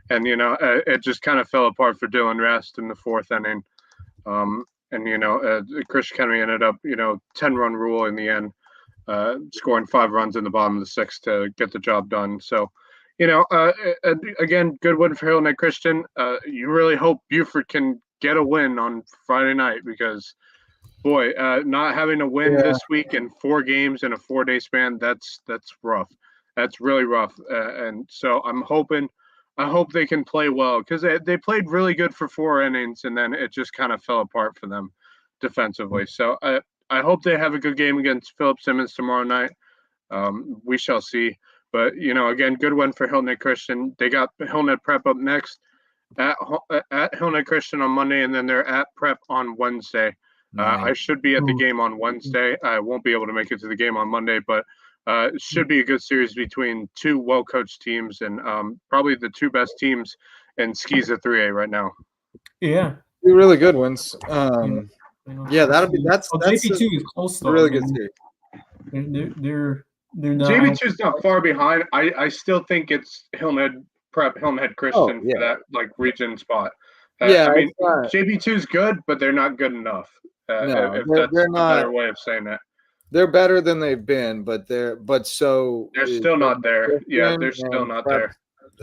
and it just kind of fell apart for Dylan Rast in the 4th inning. And Christian Academy ended up 10-run rule in the end, scoring 5 runs in the bottom of the 6th to get the job done. So. Again, good win for Hilton Head Christian. You really hope Buford can get a win on Friday night because, boy, not having a win this week in 4 games in a 4-day span, that's rough. That's really rough. And so I hope they can play well because they played really good for 4 innings and then it just kind of fell apart for them defensively. So I hope they have a good game against Philip Simmons tomorrow night. We shall see. But, again, good win for Hilton Head Christian. They got Hilton Head Prep up next at Hilton Head Christian on Monday, and then they're at Prep on Wednesday. I should be at the game on Wednesday. I won't be able to make it to the game on Monday, but it should be a good series between 2 well-coached teams and probably the 2 best teams in SCISA 3A right now. Yeah. 2 really good ones. That's JP2 is close though. Really good series. They're not. JB2's not far behind. I still think it's Hilton Head Prep, Hilton Head Christian for that region spot. I mean, JB2's good, but they're not good enough. If that's a better way of saying that. They're better than they've been, but they're still not there. Yeah, they're still not there.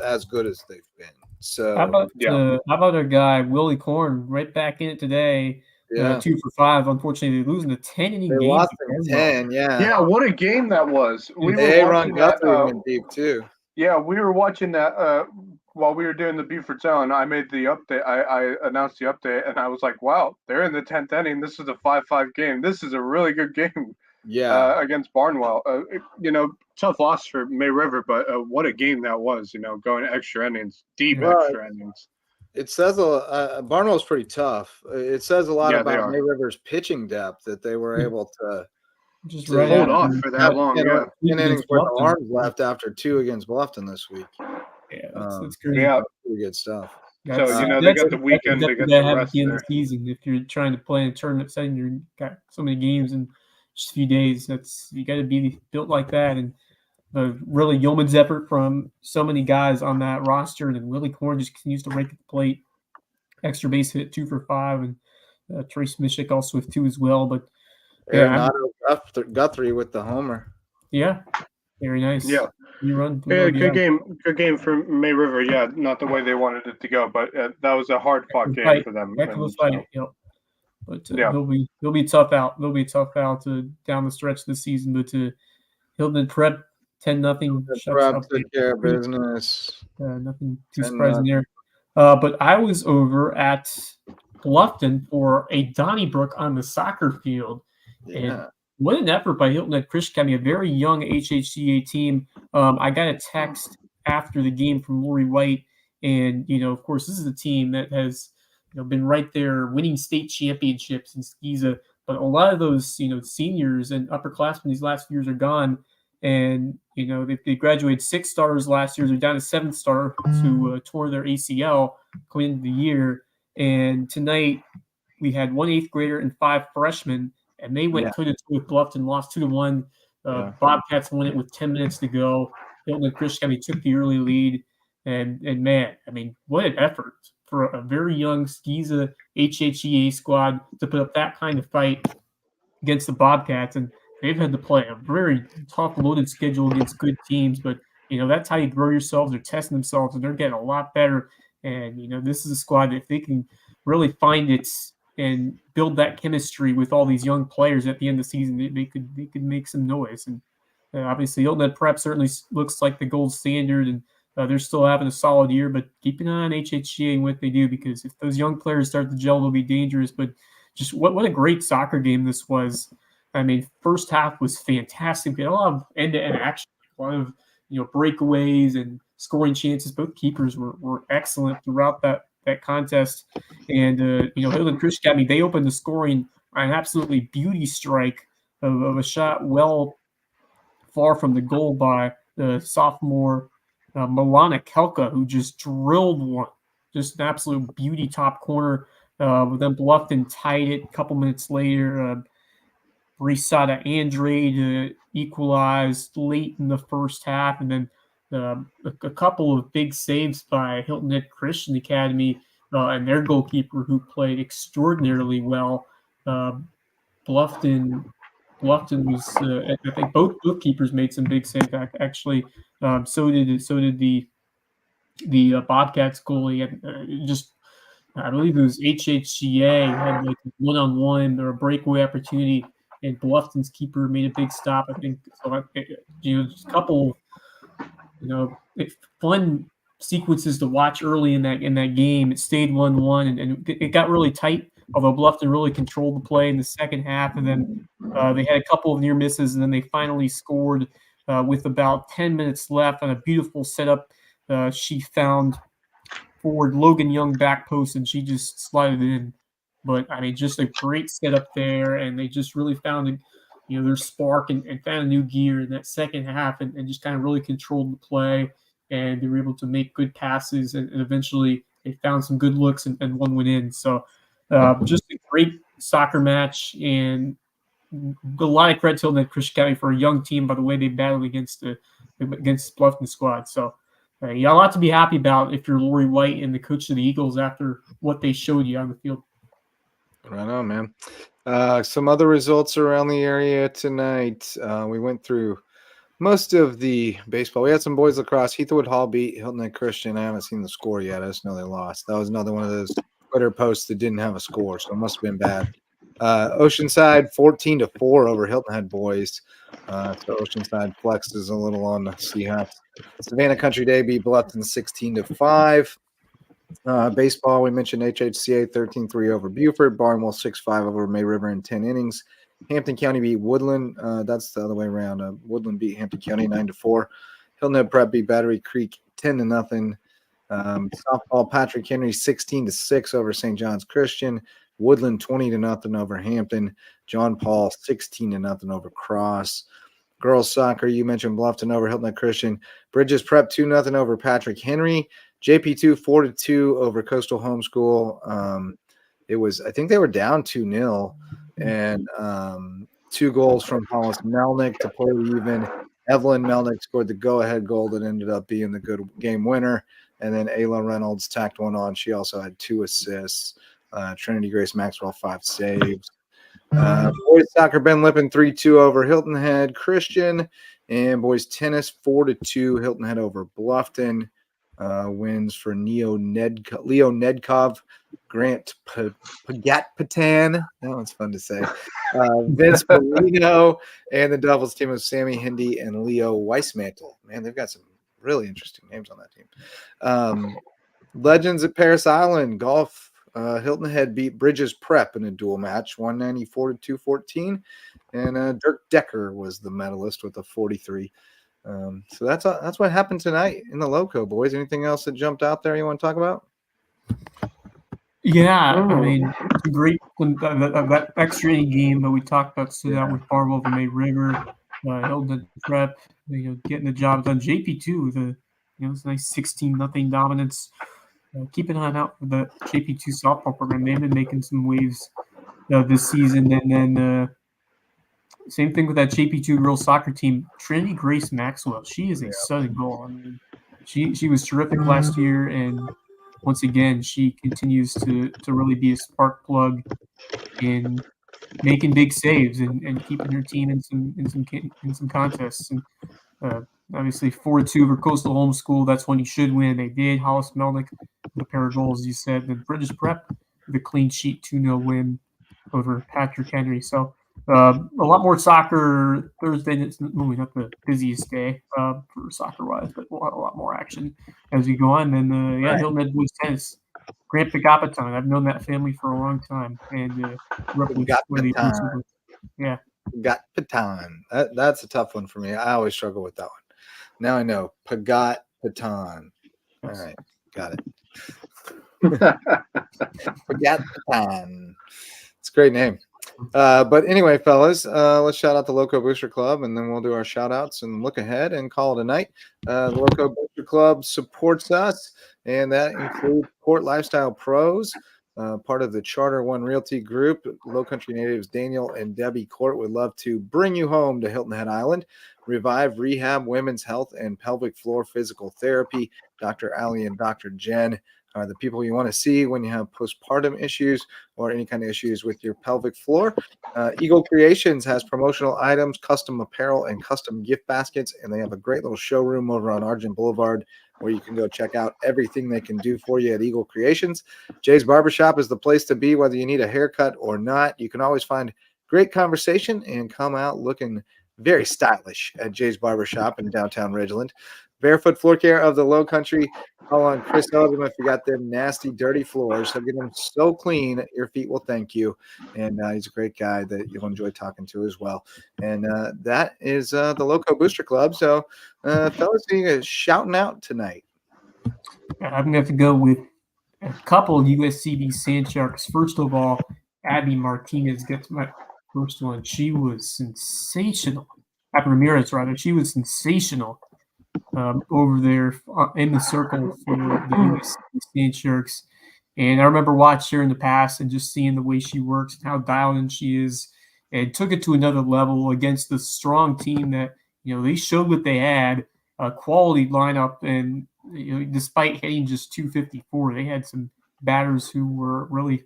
As good as they've been. So how about our guy Willie Korn right back in it today? 2 for 5. Unfortunately, they're losing the 10-inning game. They lost in 10. Yeah, what a game that was. They run Guthrie went deep too. Yeah, we were watching that while we were doing the Buford Zone. I made the update. I announced the update, and I was like, "Wow, they're in the 10th inning. This is a 5-5 game. This is a really good game." Yeah, against Barnwell. Tough loss for May River, but what a game that was. Going extra innings, extra innings. It says Barnwell's pretty tough. It says a lot about May River's pitching depth that they were able to just hold off for that long. 10 innings worth of arms left after 2 against Bluffton this week. Yeah, that's great. Yeah, pretty good stuff. So they got the weekend. They got the rest at the end of the season. If you're trying to play in a tournament setting, you've got so many games in just a few days. You got to be built like that. And the really yeoman's effort from so many guys on that roster, and then Willie Korn just continues to rake at the plate. Extra base hit 2 for 5, and Trace Mishik also with 2 as well. But Guthrie with the homer. Yeah, very nice. Yeah, you run. Good game. Good game for May River. Yeah, not the way they wanted it to go, but that was a hard-fought game for them. Heck of a fight. But they'll be tough out. They'll be tough out down the stretch this season. But Hilton Prep 10-0. Took care of business. Nothing too surprising there. But I was over at Bluffton for a Donnybrook on the soccer field. Yeah. And what an effort by Hilton Head Christian Academy, a very young HHCA team. I got a text after the game from Lori White. And, of course, this is a team that has been right there winning state championships in SCISA. But a lot of those, seniors and upperclassmen these last few years are gone. And, they graduated 6 stars last year. They're down to 7 star who tore their ACL coming into the year. And tonight we had 1 8th grader and 5 freshmen, and they went toe-to-toe with Bluffton, lost 2-1. Bobcats won it with 10 minutes to go. Hilton and Christian took the early lead. And man, I mean, what an effort for a very young Skeeza HHCA squad to put up that kind of fight against the Bobcats. And they've had to play a very tough, loaded schedule against good teams. But, that's how you grow yourselves. They're testing themselves, and they're getting a lot better. And, this is a squad that if they can really find it and build that chemistry with all these young players at the end of the season, they could make some noise. And obviously, Hilton Prep certainly looks like the gold standard, and they're still having a solid year. But keep an eye on HHCA and what they do, because if those young players start to gel, they'll be dangerous. But just what a great soccer game this was. I mean, first half was fantastic. We had a lot of end-to-end action, a lot of breakaways and scoring chances. Both keepers were excellent throughout that contest. And Hilton Christian, they opened the scoring on an absolutely beauty strike of a shot well far from the goal by the sophomore Milana Kelka, who just drilled one. Just an absolute beauty top corner. But then Bluffton tied it a couple minutes later. Brisada Andrade equalized late in the first half, and then a couple of big saves by Hilton Head Christian Academy and their goalkeeper, who played extraordinarily well. Bluffton was, I think both keepers made some big saves. Actually, so did the Bobcats goalie, and I believe it was HHCA had like a one-on-one or a breakaway opportunity, and Bluffton's keeper made a big stop. I think so. Just a couple, fun sequences to watch early in that game. It stayed 1-1, and it got really tight. Although Bluffton really controlled the play in the second half, and then they had a couple of near misses, and then they finally scored with about 10 minutes left on a beautiful setup. She found forward Logan Young back post, and she just slided it in. But I mean, just a great setup there, and they just really found their spark and found a new gear in that second half, and just kind of really controlled the play, and they were able to make good passes, and eventually they found some good looks and one went in. So just a great soccer match, and a lot of credit to Hilton Christian County for a young team by the way they battled against Bluffton squad. So you got a lot to be happy about if you're Lori White and the coach of the Eagles after what they showed you on the field. Right on, man. Some other results around the area tonight. We went through most of the baseball. We had some boys lacrosse. Heathwood Hall beat Hilton Head Christian. I haven't seen the score yet. I just know they lost. That was another one of those Twitter posts that didn't have a score, so it must have been bad. Oceanside 14-4 over Hilton Head boys. So Oceanside flexes a little on the Seahawks. Savannah Country Day beat Bluffton 16-5. Baseball, we mentioned HHCA 13-3 over Buford. Barnwell 6-5 over May River in 10 innings. Hampton County beat Woodland. That's the other way around. Woodland beat Hampton County 9-4. Hilton Head Prep beat Battery Creek 10-0. Softball, Patrick Henry 16-6 over St. John's Christian. Woodland 20-0 over Hampton. John Paul 16-0 over Cross. Girls soccer, you mentioned Bluffton over Hilton Head Christian. Bridges Prep 2-0 over Patrick Henry. JP2 4-2 over Coastal Homeschool. It was, I think they were down 2-0, and 2 goals from Hollis Melnick to pull it even. Evelyn Melnick scored the go-ahead goal that ended up being the good game winner, and then Ayla Reynolds tacked one on. She also had 2 assists. Trinity Grace Maxwell 5 saves. Boys soccer, Ben Lippin 3-2 over Hilton Head Christian, and boys tennis 4-2 Hilton Head over Bluffton. Wins for Leo Nedkov, Grant Pagatpatan. That one's fun to say. Vince Polino, and the doubles team of Sammy Hindi and Leo Weissmantle. Man, they've got some really interesting names on that team. Legends at Paris Island golf. Hilton Head beat Bridges Prep in a dual match, 194-214, and Dirk Decker was the medalist with a 43. So that's what happened tonight in the Lowco, boys. Anything else that jumped out there you want to talk about? Yeah, I mean, it's a great that extra inning game that we talked about stood out with Barwell and May River, Hilton Prep, getting the job done. JP2 with a it's a nice 16-0 dominance. Keep an eye out for the JP2 softball program. They've been making some waves this season. And then same thing with that JP2 girls soccer team, Trinity Grace Maxwell. She is a Southern goal. I mean, she was terrific last year, and once again, she continues to really be a spark plug in making big saves and keeping her team in some contests. And obviously 4-2 over Coastal Homeschool. That's when you should win. They did. Hollis Melnick with a pair of goals, as you said. Then British Prep with a clean sheet 2-0 win over Patrick Henry. So a lot more soccer Thursday. It's not the busiest day for soccer-wise, but we'll have a lot more action as we go on. And Hilton Head Boys Tennis. Grant Pagapaton. I've known that family for a long time. And yeah. Pagapaton. That's a tough one for me. I always struggle with that one. Now I know. Pagapaton. All right. Got it. Pagapaton. It's a great name. But anyway, fellas, let's shout out the Lowco Booster Club, and then we'll do our shout outs and look ahead and call it a night. The Lowco Booster Club supports us, and that includes Port Lifestyle Pros, part of the Charter One Realty Group. Low Country natives Daniel and Debbie Court would love to bring you home to Hilton Head Island. Revive Rehab, Women's Health, and Pelvic Floor Physical Therapy. Dr. Ali and Dr. Jen are the people you want to see when you have postpartum issues or any kind of issues with your pelvic floor. Eagle Creations has promotional items, custom apparel, and custom gift baskets, and they have a great little showroom over on Argent Boulevard where you can go check out everything they can do for you at Eagle Creations. Jay's Barbershop is the place to be, whether you need a haircut or not. You can always find great conversation and come out looking very stylish at Jay's Barbershop in downtown Ridgeland. Barefoot Floor Care of the Low Country. Call on Chris Oldham if you got them nasty, dirty floors. He'll get them so clean, your feet will thank you. And he's a great guy that you'll enjoy talking to as well. And that is the Lowco Booster Club. So, fellas, you guys shouting out tonight. I'm going to have to go with a couple of USCB Sand Sharks. First of all, Abby Martinez gets my first one. She was sensational. Abby Ramirez, rather. She was sensational. Over there in the circle for the USCB Sand Sharks. And I remember watching her in the past and just seeing the way she works and how dialed in she is, and took it to another level against the strong team that, they showed what they had, a quality lineup. And, despite hitting just 254, they had some batters who were really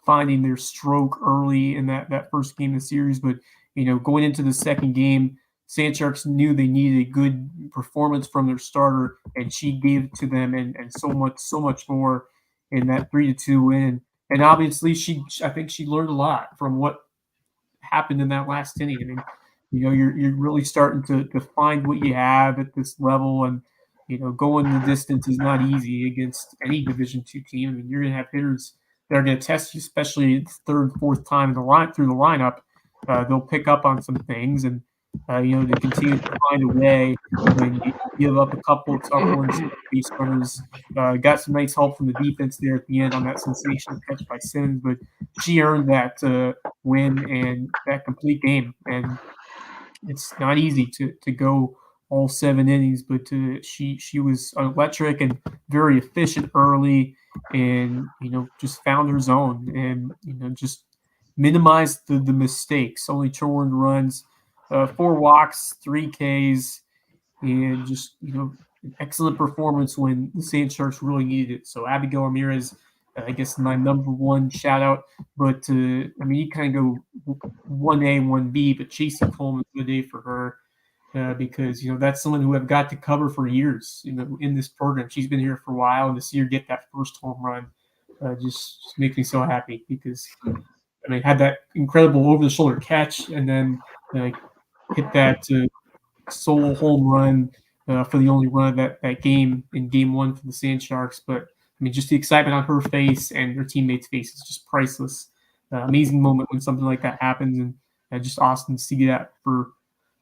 finding their stroke early in that first game of the series. But, going into the second game, Sand Sharks knew they needed a good performance from their starter, and she gave it to them and so much more in that 3-2 win. And obviously, I think she learned a lot from what happened in that last inning. I mean, you're really starting to find what you have at this level, and going the distance is not easy against any Division II team. I mean, you're going to have hitters that are going to test you, especially the third, fourth time in the line through the lineup. They'll pick up on some things and. To continue to find a way when you give up a couple of tough ones, base runners. Got some nice help from the defense there at the end on that sensational catch by Simmons, but she earned that win and that complete game. And it's not easy to go all 7 innings, but she was electric and very efficient early, and just found her zone and just minimized the mistakes. Only 2 earned runs. 4 walks, 3 Ks, and just, an excellent performance when the Sand Sharks really needed it. So Abigail Ramirez, I guess, my number one shout out. But, you kind of go 1A, 1B, but JC Coleman's a good day for her because, that's someone who I've got to cover for years, in this program. She's been here for a while, and to see her get that first home run just makes me so happy because, had that incredible over-the-shoulder catch and then, hit that solo home run for the only run of that game in Game 1 for the Sand Sharks. But, just the excitement on her face and her teammates' face is just priceless. Amazing moment when something like that happens, and just awesome to see that for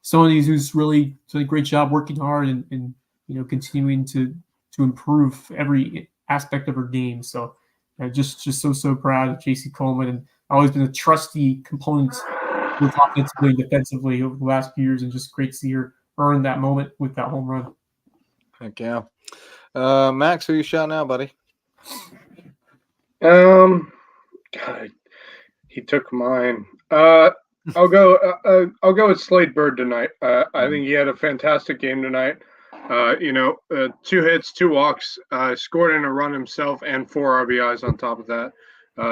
somebody who's really done a great job working hard and continuing to improve every aspect of her game. So just so proud of JC Coleman, and always been a trusty component both offensively and defensively over the last few years, and just great to see her earn that moment with that home run. Heck yeah. Max, who you shouting out, buddy? God, he took mine. I'll go with Slade Bird tonight. I think he had a fantastic game tonight. 2 hits, 2 walks, scored in a run himself, and 4 RBIs on top of that.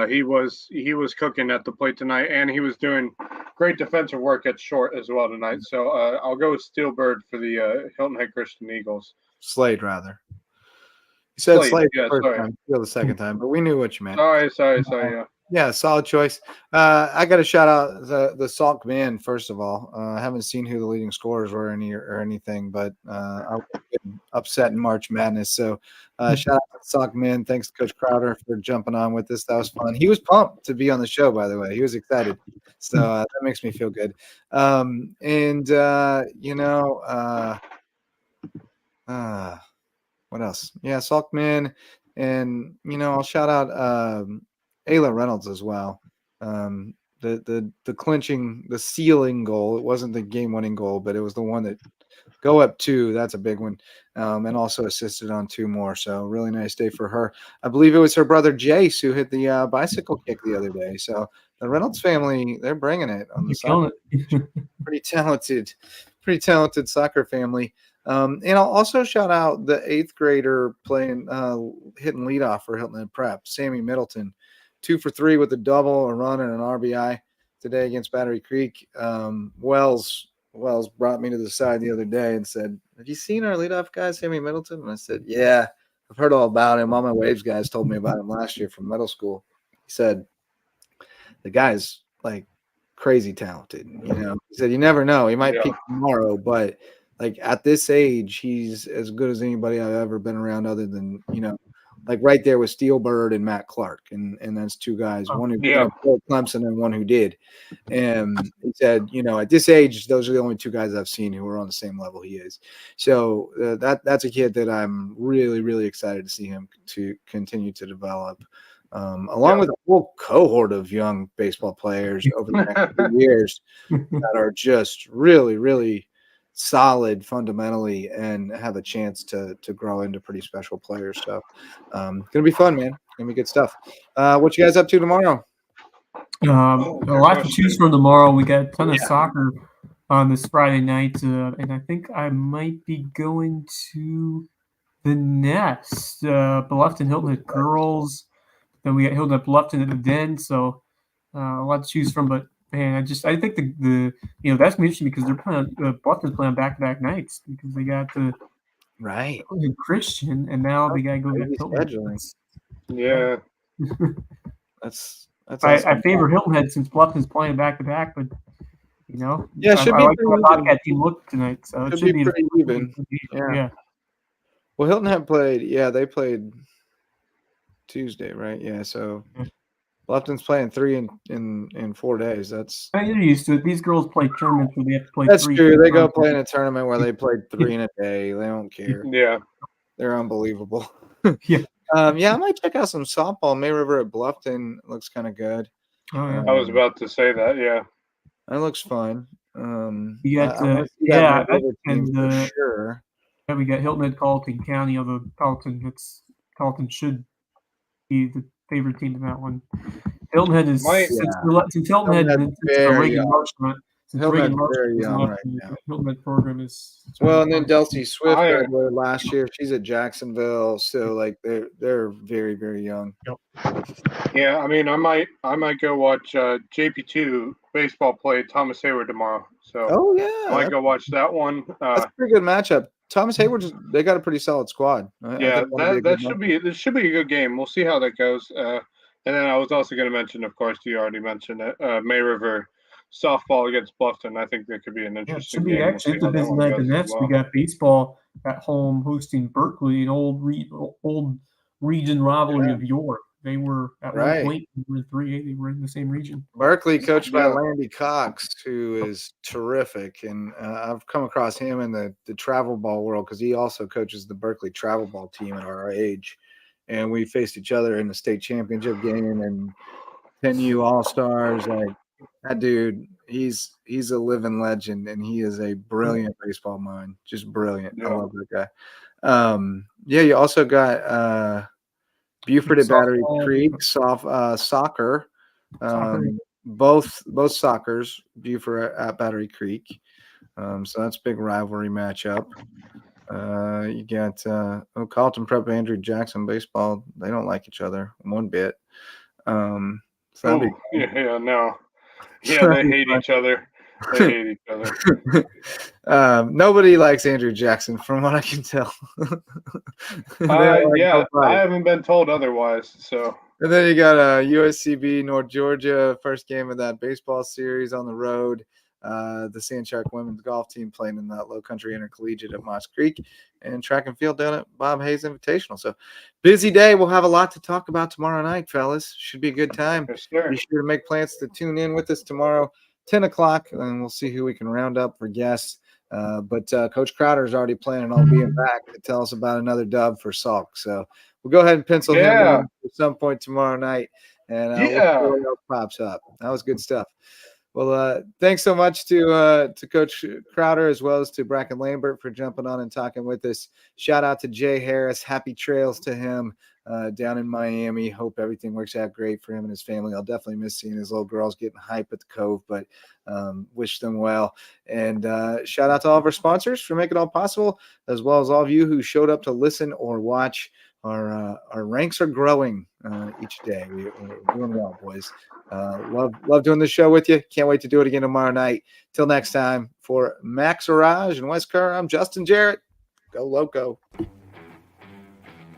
He was cooking at the plate tonight, and he was doing great defensive work at short as well tonight. So I'll go with Steel Bird for the Hilton Head Christian Eagles. Slade, rather. You said Slade yeah, the first time, Steel the second time, but we knew what you meant. Sorry, yeah. Yeah, solid choice. I got to shout out the Salk man first of all. I haven't seen who the leading scorers were or anything, but I was getting upset in March Madness. So shout out to Salk man. Thanks to Coach Crowder for jumping on with this. That was fun. He was pumped to be on the show, by the way. He was excited, so that makes me feel good. What else? Yeah, Salk man, and I'll shout out Ayla Reynolds as well. The clinching, the sealing goal. It wasn't the game-winning goal, but it was the one that go up 2. That's a big one. And also assisted on 2 more. So really nice day for her. I believe it was her brother Jace who hit the bicycle kick the other day. So the Reynolds family, they're bringing it on the soccer. Pretty talented soccer family. And I'll also shout out the 8th grader hitting leadoff for Hilton Head Prep, Sammy Middleton. 2 for 3 with a double, a run, and an RBI today against Battery Creek. Wells brought me to the side the other day and said, "Have you seen our leadoff guy, Sammy Middleton?" And I said, "Yeah, I've heard all about him. All my Waves guys told me about him last year from middle school." He said, "The guy's like crazy talented. He said, you never know. He might peak tomorrow, but like at this age, he's as good as anybody I've ever been around other than, like right there with Steel Bird and Matt Clark. And that's 2 guys, one who played Clemson and one who did. And he said, at this age, those are the only 2 guys I've seen who are on the same level he is. So that's a kid that I'm really, really excited to see him to continue to develop. Along with a whole cohort of young baseball players over the next few years that are just really, really solid fundamentally and have a chance to grow into pretty special players. So gonna be fun, man. Gonna be good stuff. What you guys up to tomorrow? A lot to choose from tomorrow. We got a ton of soccer on this Friday night, and I think I might be going to the Nest, Bluffton Hilton Head girls. Then we got Hilton Head Bluffton at the Den. So a lot to choose from, but. Man, I think the that's gonna be interesting because they're playing Bluffton's playing back-to-back nights because they got the Christian and now they gotta go back to Hilton. Yeah, that's I favor Hilton Head since Bluffton's playing back-to-back, but it should I be like the Bobcat team look tonight, so it should be pretty even. Yeah. Well, Hilton Head played. Yeah, they played Tuesday, right? Yeah, so. Bluffton's playing 3 in 4 days. That's you're used to it. These girls play tournaments where they have to play. That's true. They go play in a tournament where they played 3 in a day. They don't care. Yeah, they're unbelievable. Yeah. I might check out some softball. May River at Bluffton looks kind of good. Oh, yeah. I was about to say that. Yeah, that looks fun. You got for sure. Yeah, we got Hilton Head Carleton County. Although Carleton should be the favorite team in that one. Hilton Head is since Hilton Head Hilton Head program is and then Delcy Swift graduated last year. She's at Jacksonville, so like they're very, very young. Yeah, I mean, I might go watch JP2 baseball play Thomas Hayward tomorrow. So I might go watch that one. That's a pretty good matchup. Thomas Hayward, they got a pretty solid squad. This should be a good game. We'll see how that goes. And then I was also going to mention, of course, you already mentioned it, May River softball against Bluffton. I think that could be an interesting game. Actually, it's a busy night. The Nets. We got baseball at home hosting Berkeley, an old region rivalry of yore. They were at one point they were 3A. They were in the same region. Berkeley, coached by Landy Cox, who is terrific, and I've come across him in the travel ball world because he also coaches the Berkeley travel ball team at our age, and we faced each other in the state championship game and 10U All Stars. Like that dude, he's a living legend, and he is a brilliant baseball mind, just brilliant. I love that guy. You also got. Buford at Battery Creek, soccer. both Soccers, Buford at Battery Creek. So that's a big rivalry matchup. You got Carlton Prep, Andrew Jackson baseball. They don't like each other one bit. No. Yeah, they hate each other. They hate each other. Nobody likes Andrew Jackson, from what I can tell. I haven't been told otherwise. So. And then you got USCB North Georgia, first game of that baseball series on the road. The Sand Shark women's golf team playing in that Low Country Intercollegiate at Moss Creek, and track and field down at Bob Hayes Invitational. So busy day. We'll have a lot to talk about tomorrow night, fellas. Should be a good time. Yes, sir. Be sure to make plans to tune in with us tomorrow, 10 o'clock, and we'll see who we can round up for guests. But Coach Crowder is already planning on being back to tell us about another dub for Salk. So we'll go ahead and pencil him in at some point tomorrow night, and we'll see what else pops up. That was good stuff. Well, thanks so much to Coach Crowder, as well as to Brackin Lambert, for jumping on and talking with us. Shout out to Jay Harris. Happy trails to him down in Miami. Hope everything works out great for him and his family. I'll definitely miss seeing his little girls getting hype at the Cove, but wish them well. And shout out to all of our sponsors for making it all possible, as well as all of you who showed up to listen or watch. Our ranks are growing each day. We're doing well, boys. Love doing this show with you. Can't wait to do it again tomorrow night. Till next time, for Max Arraj and Wes Kerr, I'm Justin Jarrett. Go Loco.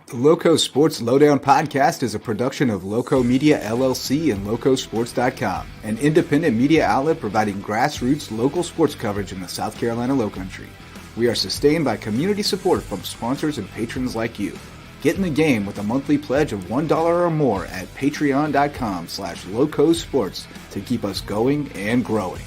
The Lowco Sports Lowdown podcast is a production of Lowco Media LLC and LowcoSports.com, an independent media outlet providing grassroots local sports coverage in the South Carolina Lowcountry. We are sustained by community support from sponsors and patrons like you. Get in the game with a monthly pledge of $1 or more at patreon.com/LowcoSports to keep us going and growing.